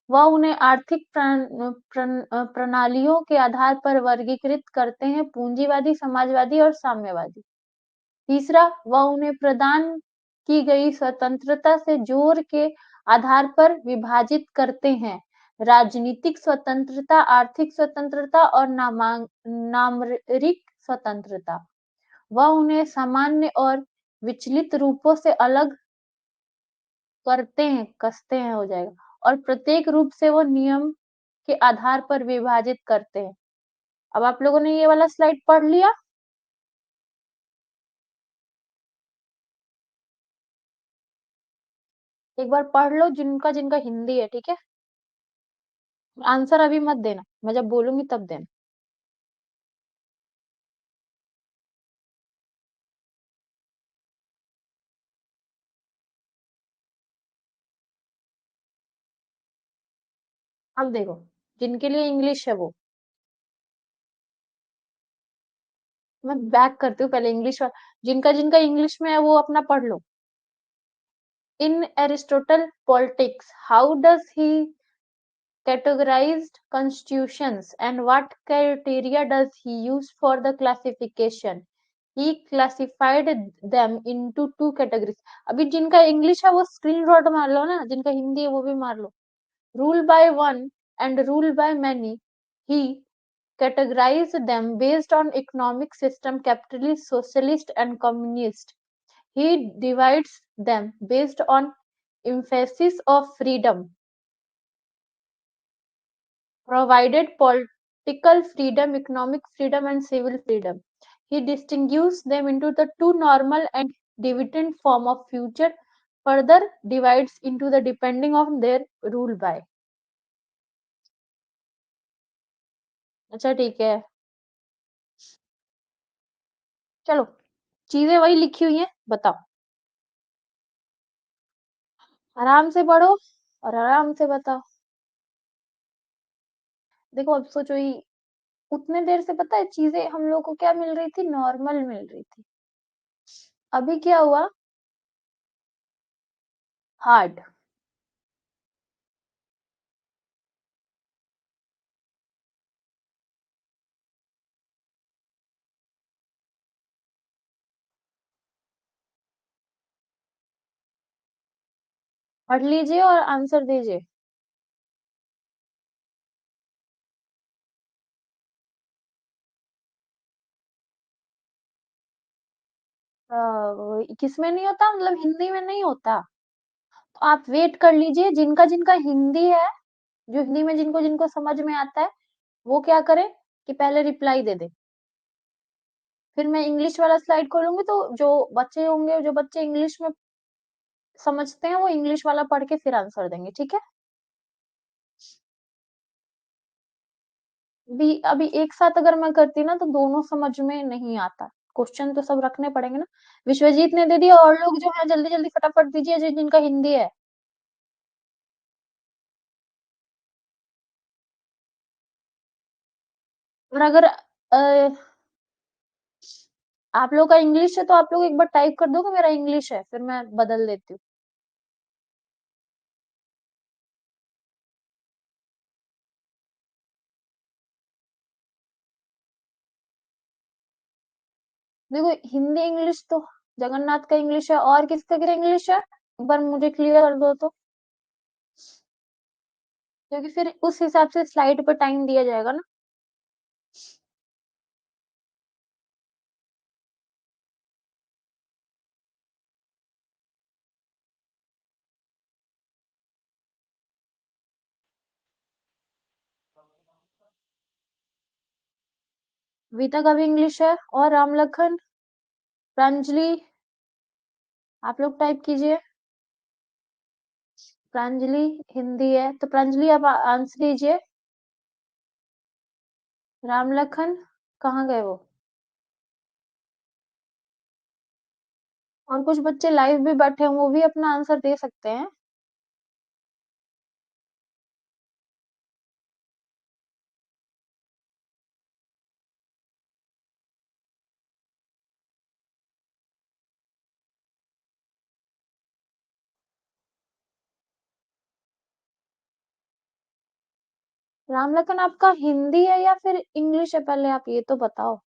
वह उन्हें आर्थिक प्रणालियों के आधार पर वर्गीकृत करते हैं, पूंजीवादी, समाजवादी और साम्यवादी। तीसरा, वह उन्हें प्रदान की गई स्वतंत्रता से जोर के आधार पर विभाजित करते हैं, राजनीतिक स्वतंत्रता, आर्थिक स्वतंत्रता और नागरिक स्वतंत्रता। वह उन्हें सामान्य और विचलित रूपों से अलग करते हैं, कसते हैं हो जाएगा, और प्रत्येक रूप से वो नियम के आधार पर विभाजित करते हैं। अब आप लोगों ने ये वाला स्लाइड पढ़ लिया? एक बार पढ़ लो जिनका जिनका हिंदी है, ठीक है? आंसर अभी मत देना, मैं जब बोलूंगी तब देना। अब देखो, जिनके लिए इंग्लिश है वो, मैं बैक करती हूँ पहले इंग्लिश वाला। जिनका जिनका इंग्लिश में है वो अपना पढ़ लो। In Aristotle politics, how does he categorized constitutions and what criteria does he use for the classification? He classified them into two categories. अभी जिनका इंग्लिश है वो स्क्रीनशॉट मार लो ना, जिनका हिंदी है वो भी मार लो। Rule by one and rule by many. He categorized them based on economic system, capitalist, socialist and communist. He divides them based on emphasis of freedom, provided political freedom, economic freedom, and civil freedom. He distinguishes them into the two normal and dividend form of future, further divides into the depending on their rule by. अच्छा ठीक है, चलो चीजें वही लिखी हुई हैं, बताओ। आराम से पढ़ो और आराम से बताओ। देखो अब सोचो ही, उतने देर से पता है चीजें हम लोग को क्या मिल रही थी? नॉर्मल मिल रही थी। अभी क्या हुआ? हार्ड। पढ़ लीजिए और आंसर दीजिए। किसमें नहीं होता, मतलब हिंदी में नहीं होता? तो आप वेट कर लीजिए, जिनका जिनका हिंदी है, जो हिंदी में जिनको जिनको समझ में आता है, वो क्या करे कि पहले रिप्लाई दे दे। फिर मैं इंग्लिश वाला स्लाइड खोलूंगी तो जो बच्चे होंगे, जो बच्चे इंग्लिश में समझते हैं, वो इंग्लिश वाला पढ़ के फिर आंसर देंगे, ठीक है? अभी अभी एक साथ अगर मैं करती ना तो दोनों समझ में नहीं आता। क्वेश्चन तो सब रखने पड़ेंगे ना। विश्वजीत ने दे दिया, और लोग जो है जल्दी जल्दी फटाफट दीजिए, जिनका हिंदी है। और अगर आप लोग का इंग्लिश है तो आप लोग एक बार टाइप कर दो कि मेरा इंग्लिश है, फिर मैं बदल देती हूँ। देखो हिंदी इंग्लिश तो जगन्नाथ का इंग्लिश है, और किसका क्या इंग्लिश है एक बार मुझे क्लियर कर दो तो, क्योंकि फिर उस हिसाब से स्लाइड पर टाइम दिया जाएगा ना। वीता का भी इंग्लिश है, और राम लखन, प्रांजलि, आप लोग टाइप कीजिए। प्रांजलि हिंदी है तो प्रांजलि आप आंसर दीजिए। राम लखन कहाँ गए वो? और कुछ बच्चे लाइव भी बैठे हैं, वो भी अपना आंसर दे सकते हैं। राम लखन आपका हिंदी है या फिर इंग्लिश है, पहले आप ये तो बताओ।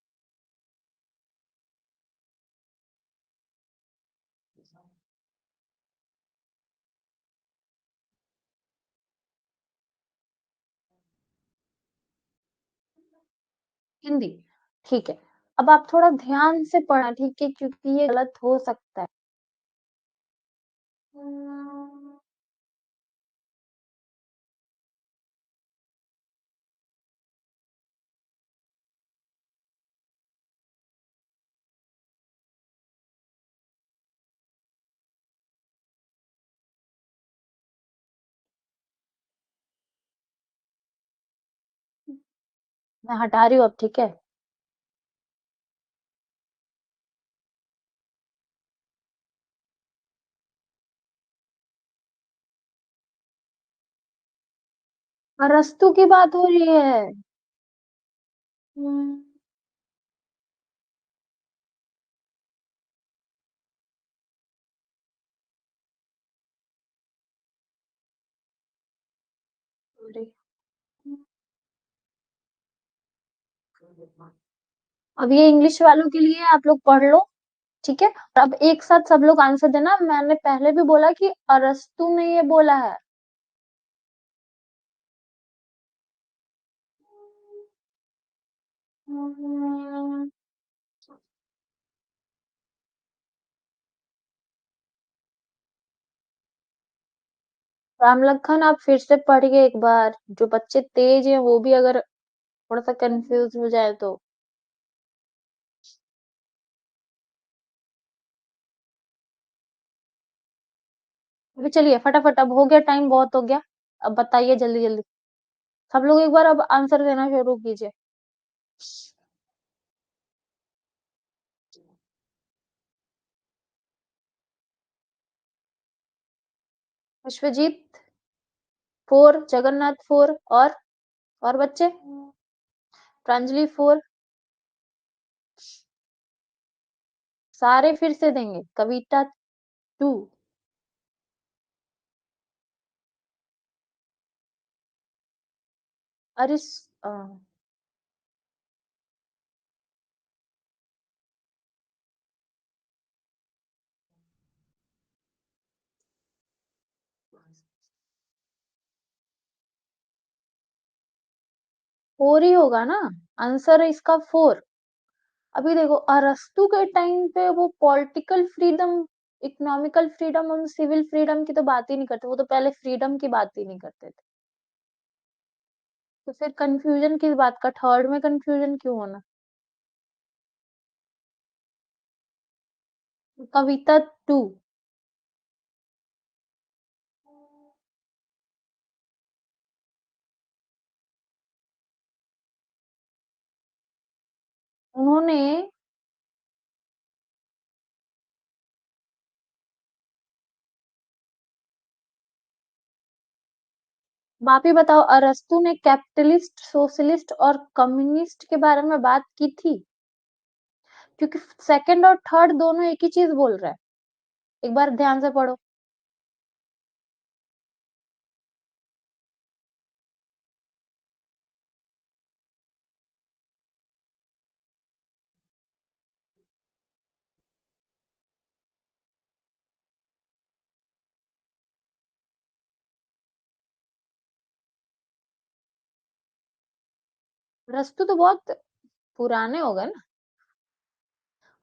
हिंदी। ठीक है। अब आप थोड़ा ध्यान से पढ़ना, ठीक है, क्योंकि ये गलत हो सकता है। मैं हटा रही हूँ अब, ठीक है। अरस्तू की बात हो रही है। हम्म, sorry। अब ये इंग्लिश वालों के लिए आप लोग पढ़ लो, ठीक है। और अब एक साथ सब लोग आंसर देना। मैंने पहले भी बोला कि अरस्तु ने ये बोला है। राम लखन आप फिर से पढ़िए एक बार, जो बच्चे तेज हैं वो भी अगर थोड़ा सा कंफ्यूज हो जाए तो। अभी चलिए फटाफट, अब हो गया, टाइम बहुत हो गया। अब बताइए जल्दी जल्दी। सब लोग एक बार अब आंसर देना शुरू कीजिए। विश्वजीत 4, जगन्नाथ 4, और बच्चे, प्रांजलि 4। सारे फिर से देंगे। कविता 2। अरे फोर ही होगा ना, आंसर है इसका 4। अभी देखो, अरस्तु के टाइम पे वो पॉलिटिकल फ्रीडम, इकोनॉमिकल फ्रीडम और सिविल फ्रीडम की तो बात ही नहीं करते, वो तो पहले फ्रीडम की बात ही नहीं करते थे। तो फिर कंफ्यूजन किस बात का, थर्ड में कंफ्यूजन क्यों होना। कविता 2। उन्होंने, आप ही बताओ, अरस्तु ने कैपिटलिस्ट, सोशलिस्ट और कम्युनिस्ट के बारे में बात की थी? क्योंकि सेकंड और थर्ड दोनों एक ही चीज बोल रहा है। एक बार ध्यान से पढ़ो। अरस्तु तो बहुत पुराने हो गए ना।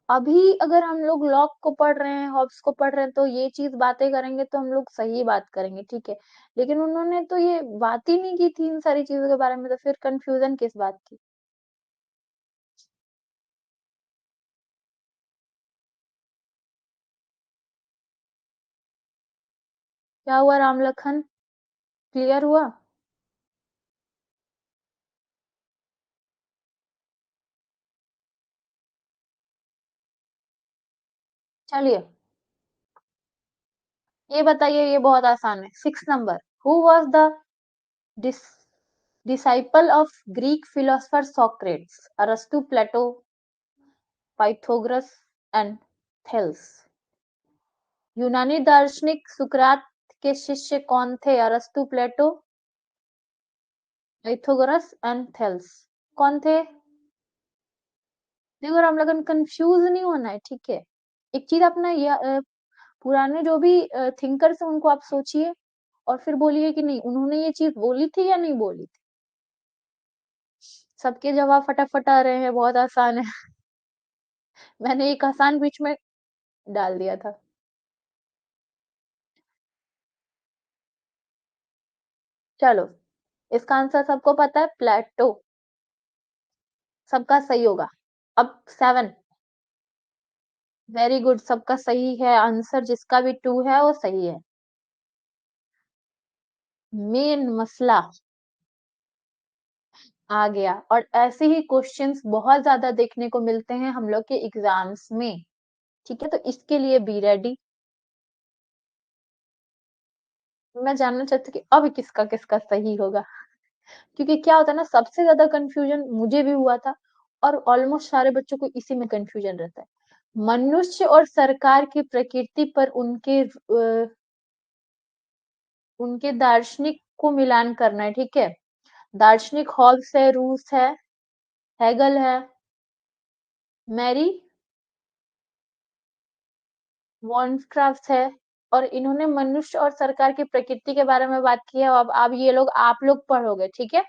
अभी अगर हम लोग लॉक को पढ़ रहे हैं, हॉब्स को पढ़ रहे हैं, तो ये चीज बातें करेंगे तो हम लोग सही बात करेंगे, ठीक है। लेकिन उन्होंने तो ये बात ही नहीं की थी इन सारी चीजों के बारे में, तो फिर कंफ्यूजन किस बात की। क्या हुआ राम लखन, क्लियर हुआ? चलिए। ये बताइए, ये बहुत आसान है। 6 number, who was the disciple of Greek philosopher Socrates, Aristotle, Plato, Pythagoras and Thales? यूनानी दार्शनिक सुकरात के शिष्य कौन थे? अरस्तु, प्लेटो, पाइथागोरस एंड थेल्स। कौन थे? देखो हम लोगन कंफ्यूज नहीं होना है, ठीक है। एक चीज अपना पुराने जो भी थिंकर्स हैं उनको आप सोचिए और फिर बोलिए कि नहीं उन्होंने ये चीज बोली थी या नहीं बोली थी। सबके जवाब फटाफट आ रहे हैं, बहुत आसान है। मैंने एक आसान बीच में डाल दिया था। चलो, इसका आंसर सबको पता है, प्लेटो। सबका सही होगा। अब 7। वेरी गुड, सबका सही है आंसर। जिसका भी 2 है वो सही है। मेन मसला आ गया, और ऐसे ही क्वेश्चंस बहुत ज्यादा देखने को मिलते हैं हम लोग के एग्जाम्स में। ठीक है, तो इसके लिए बी रेडी। मैं जानना चाहती हूँ कि अब किसका किसका सही होगा, क्योंकि क्या होता है ना, सबसे ज्यादा कंफ्यूजन मुझे भी हुआ था और ऑलमोस्ट सारे बच्चों को इसी में कंफ्यूजन रहता है। मनुष्य और सरकार की प्रकृति पर उनके दार्शनिक को मिलान करना है, ठीक है। दार्शनिक हॉब्स है, रूस है, हेगल है, मैरी वॉनक्राफ्ट है, और इन्होंने मनुष्य और सरकार की प्रकृति के बारे में बात की है। अब ये लोग आप लोग पढ़ोगे, ठीक है,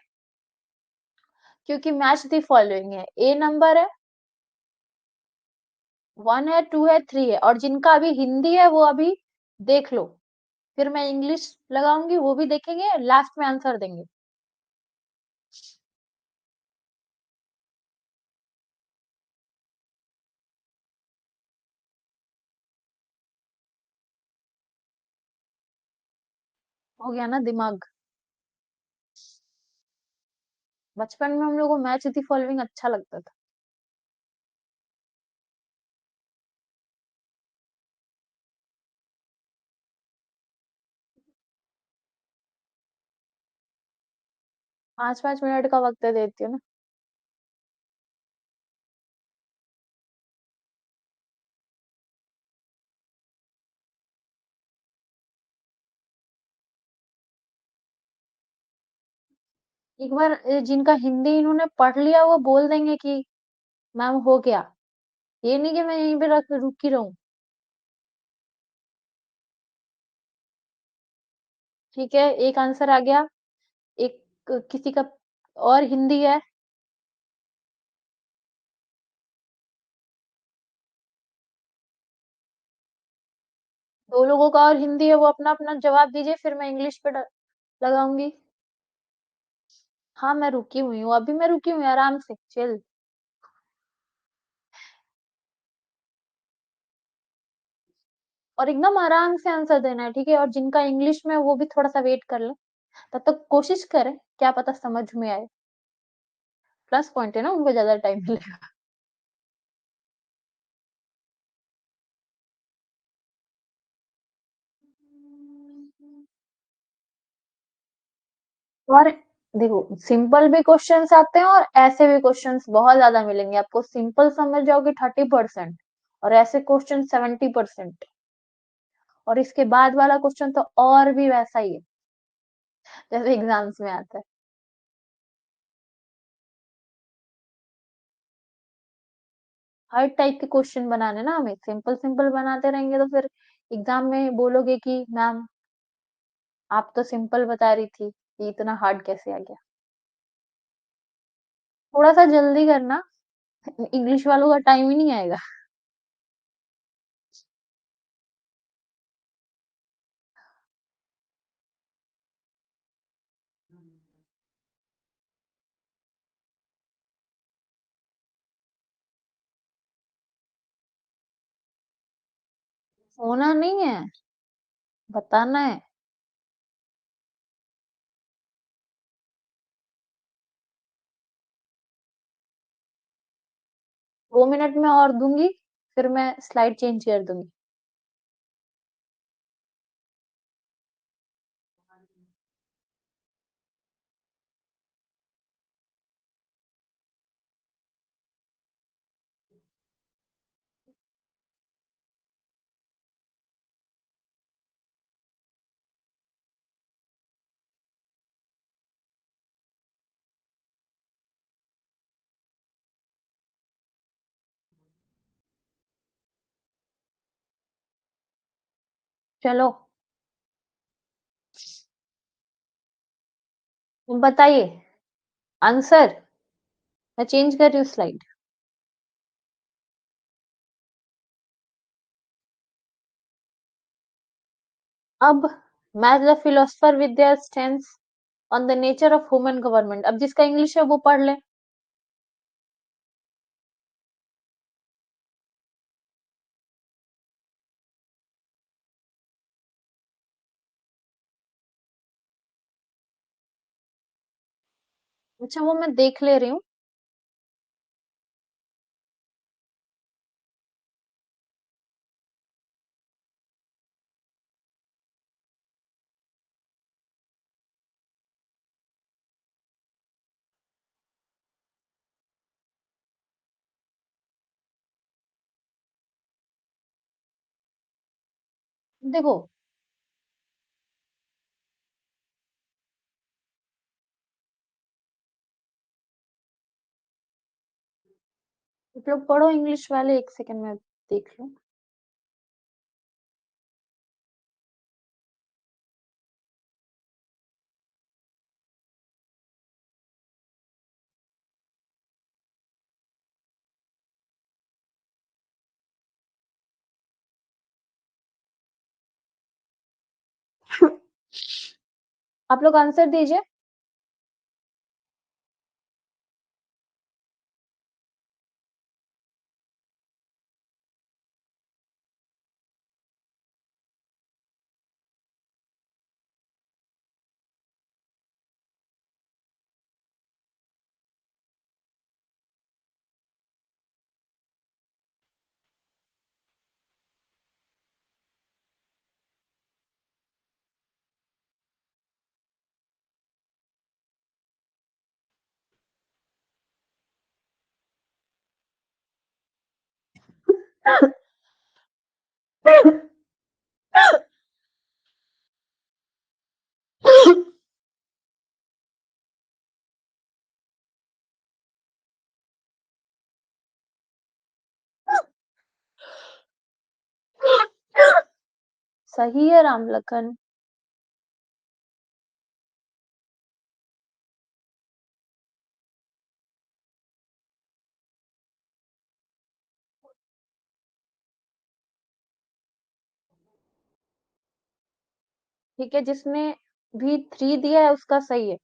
क्योंकि मैच दी फॉलोइंग है। ए नंबर है, 1 है, 2 है, 3 है, और जिनका अभी हिंदी है वो अभी देख लो, फिर मैं इंग्लिश लगाऊंगी, वो भी देखेंगे, लास्ट में आंसर देंगे। हो गया ना दिमाग। बचपन में हम लोग को मैच दी फॉलोइंग अच्छा लगता था। पांच 5 मिनट का वक्त दे देती हूँ ना। एक बार जिनका हिंदी इन्होंने पढ़ लिया वो बोल देंगे कि मैम हो गया। ये नहीं कि मैं यहीं पे रुकी रहूं। ठीक है, एक आंसर आ गया। एक किसी का और हिंदी है। 2 लोगों का और हिंदी है, वो अपना अपना जवाब दीजिए, फिर मैं इंग्लिश पे लगाऊंगी। हाँ, मैं रुकी हुई हूँ, अभी मैं रुकी हुई हूँ, आराम से चिल। और एकदम आराम से आंसर देना है, ठीक है। और जिनका इंग्लिश में है, वो भी थोड़ा सा वेट कर ले, तब तक कोशिश करें, क्या पता समझ में आए। प्लस पॉइंट है ना, उनको ज्यादा टाइम मिलेगा। और देखो, सिंपल भी क्वेश्चंस आते हैं और ऐसे भी क्वेश्चंस बहुत ज्यादा मिलेंगे आपको। सिंपल समझ जाओगे 30%, और ऐसे क्वेश्चन 70%। और इसके बाद वाला क्वेश्चन तो और भी वैसा ही है जैसे एग्जाम्स में आता है। हर टाइप के क्वेश्चन बनाने ना हमें, सिंपल सिंपल बनाते रहेंगे तो फिर एग्जाम में बोलोगे कि मैम आप तो सिंपल बता रही थी, ये इतना हार्ड कैसे आ गया। थोड़ा सा जल्दी करना, इंग्लिश वालों का टाइम ही नहीं आएगा। होना नहीं है, बताना है। 2 मिनट में और दूंगी, फिर मैं स्लाइड चेंज कर दूंगी। चलो बताइए आंसर। मैं चेंज कर रही हूँ स्लाइड। अब math the philosopher with their stance on the nature of human government. अब जिसका इंग्लिश है वो पढ़ ले। अच्छा वो मैं देख ले रही हूँ। देखो आप लोग पढ़ो इंग्लिश वाले, एक सेकंड में देख लो। आप लोग आंसर दीजिए। सही है रामलखन। ठीक है, जिसने भी 3 दिया है उसका सही है।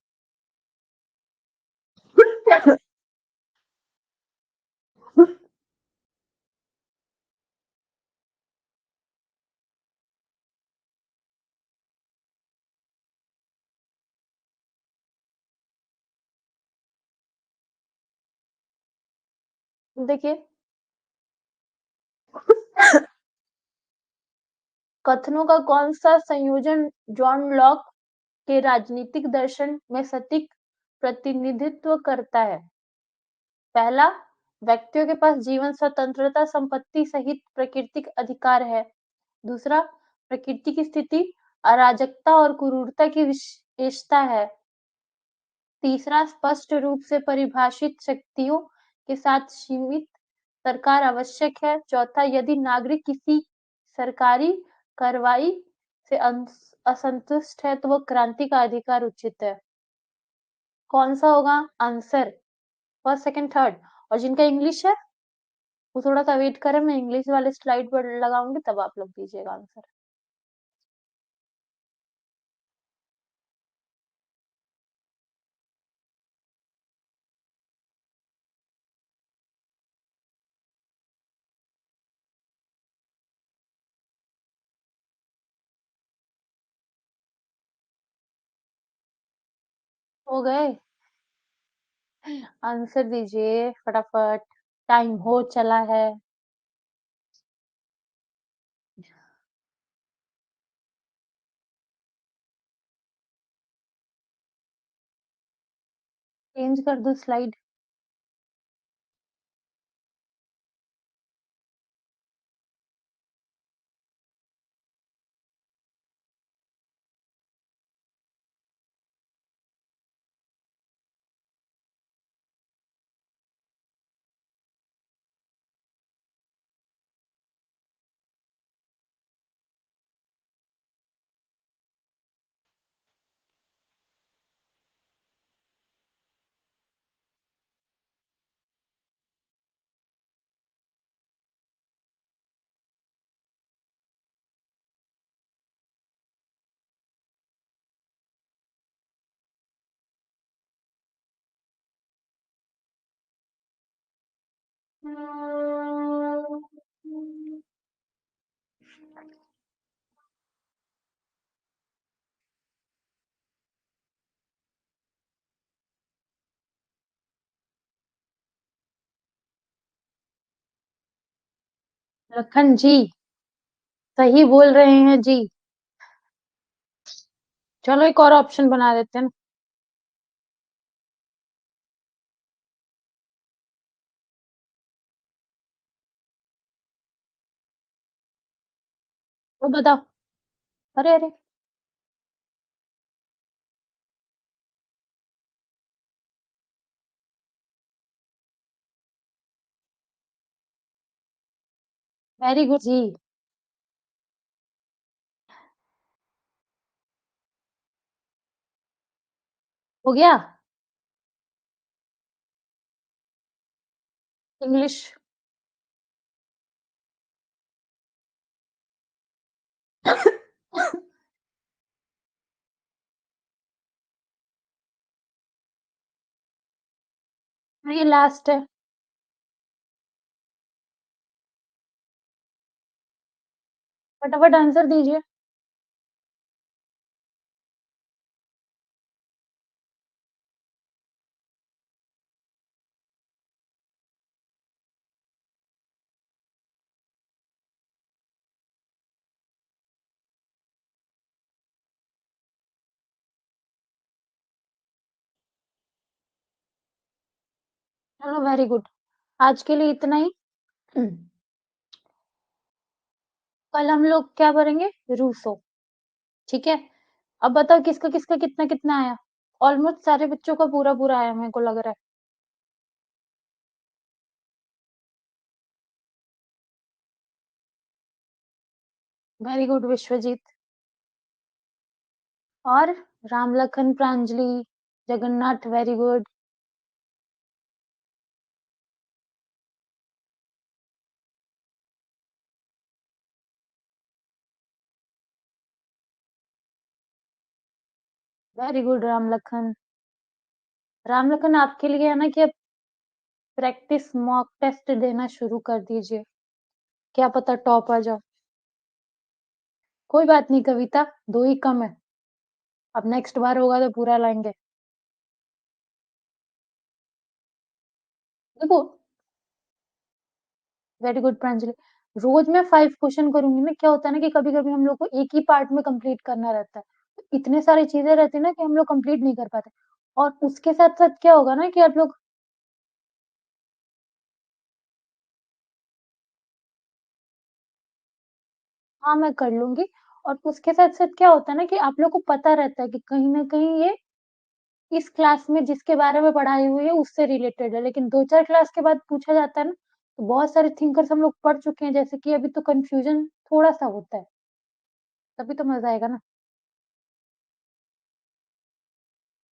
देखिए कथनों का कौन सा संयोजन जॉन लॉक के राजनीतिक दर्शन में सटीक प्रतिनिधित्व करता है? पहला, व्यक्तियों के पास जीवन स्वतंत्रता संपत्ति सहित प्राकृतिक अधिकार है। दूसरा, प्रकृति की स्थिति अराजकता और क्रूरता की विशेषता है। तीसरा, स्पष्ट रूप से परिभाषित शक्तियों के साथ सीमित सरकार आवश्यक है। चौथा, यदि नागरिक किसी सरकारी कार्रवाई से असंतुष्ट है तो वो क्रांति का अधिकार उचित है। कौन सा होगा आंसर? First, second, third. और जिनका इंग्लिश है वो थोड़ा सा वेट करें, मैं इंग्लिश वाले स्लाइड पर लगाऊंगी तब आप लोग दीजिएगा आंसर। हो गए? आंसर दीजिए फटाफट, टाइम हो चला है। चेंज कर दो स्लाइड। लखन जी सही बोल रहे हैं जी। चलो एक और ऑप्शन बना देते हैं ना। तो बताओ। अरे अरे। वेरी गुड जी। हो गया। इंग्लिश। ये लास्ट है। फटाफट आंसर दीजिए। चलो वेरी गुड। आज के लिए इतना ही। कल हम लोग क्या करेंगे? रूसो। ठीक है। अब बताओ किसका किसका कितना कितना आया। ऑलमोस्ट सारे बच्चों का पूरा पूरा आया मेरे को लग रहा है। Very good Vishwajeet. और Ram Lakhan Pranjali Jagannath very good. Very good Ram Lakhan. Ram Lakhan आपके लिए है ना कि अब प्रैक्टिस मॉक टेस्ट देना शुरू कर दीजिए। क्या पता टॉप आ जाओ। कोई बात नहीं कविता। दो ही कम है। अब नेक्स्ट बार होगा तो पूरा लाएंगे। देखो। Very good Pranjali. रोज मैं 5 क्वेश्चन करूंगी ना क्या होता है ना कि कभी कभी हम लोग को एक ही पार्ट में कंप्लीट करना रहता है। तो इतने सारी चीजें रहती है ना कि हम लोग कंप्लीट नहीं कर पाते। और उसके साथ साथ क्या होगा ना कि आप लोग। हाँ मैं कर लूंगी। और उसके साथ साथ क्या होता है ना कि आप लोग को पता रहता है कि कहीं ना कहीं ये इस क्लास में जिसके बारे में पढ़ाई हुई है उससे रिलेटेड है, लेकिन 2-4 क्लास के बाद पूछा जाता है ना तो बहुत सारे थिंकर्स हम लोग पढ़ चुके हैं जैसे कि अभी तो कंफ्यूजन थोड़ा सा होता है। तभी तो मजा आएगा ना।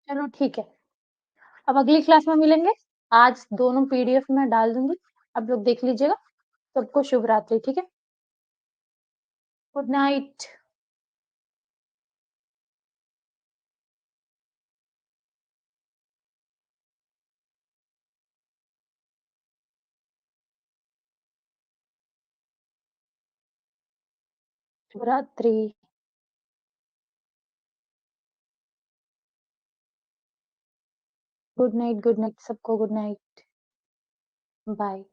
चलो ठीक है। अब अगली क्लास में मिलेंगे। आज दोनों पीडीएफ में डाल दूंगी। आप लोग देख लीजिएगा। सबको शुभ रात्रि। ठीक है। Good night. शुभ रात्रि। गुड नाइट सबको गुड नाइट। बाय।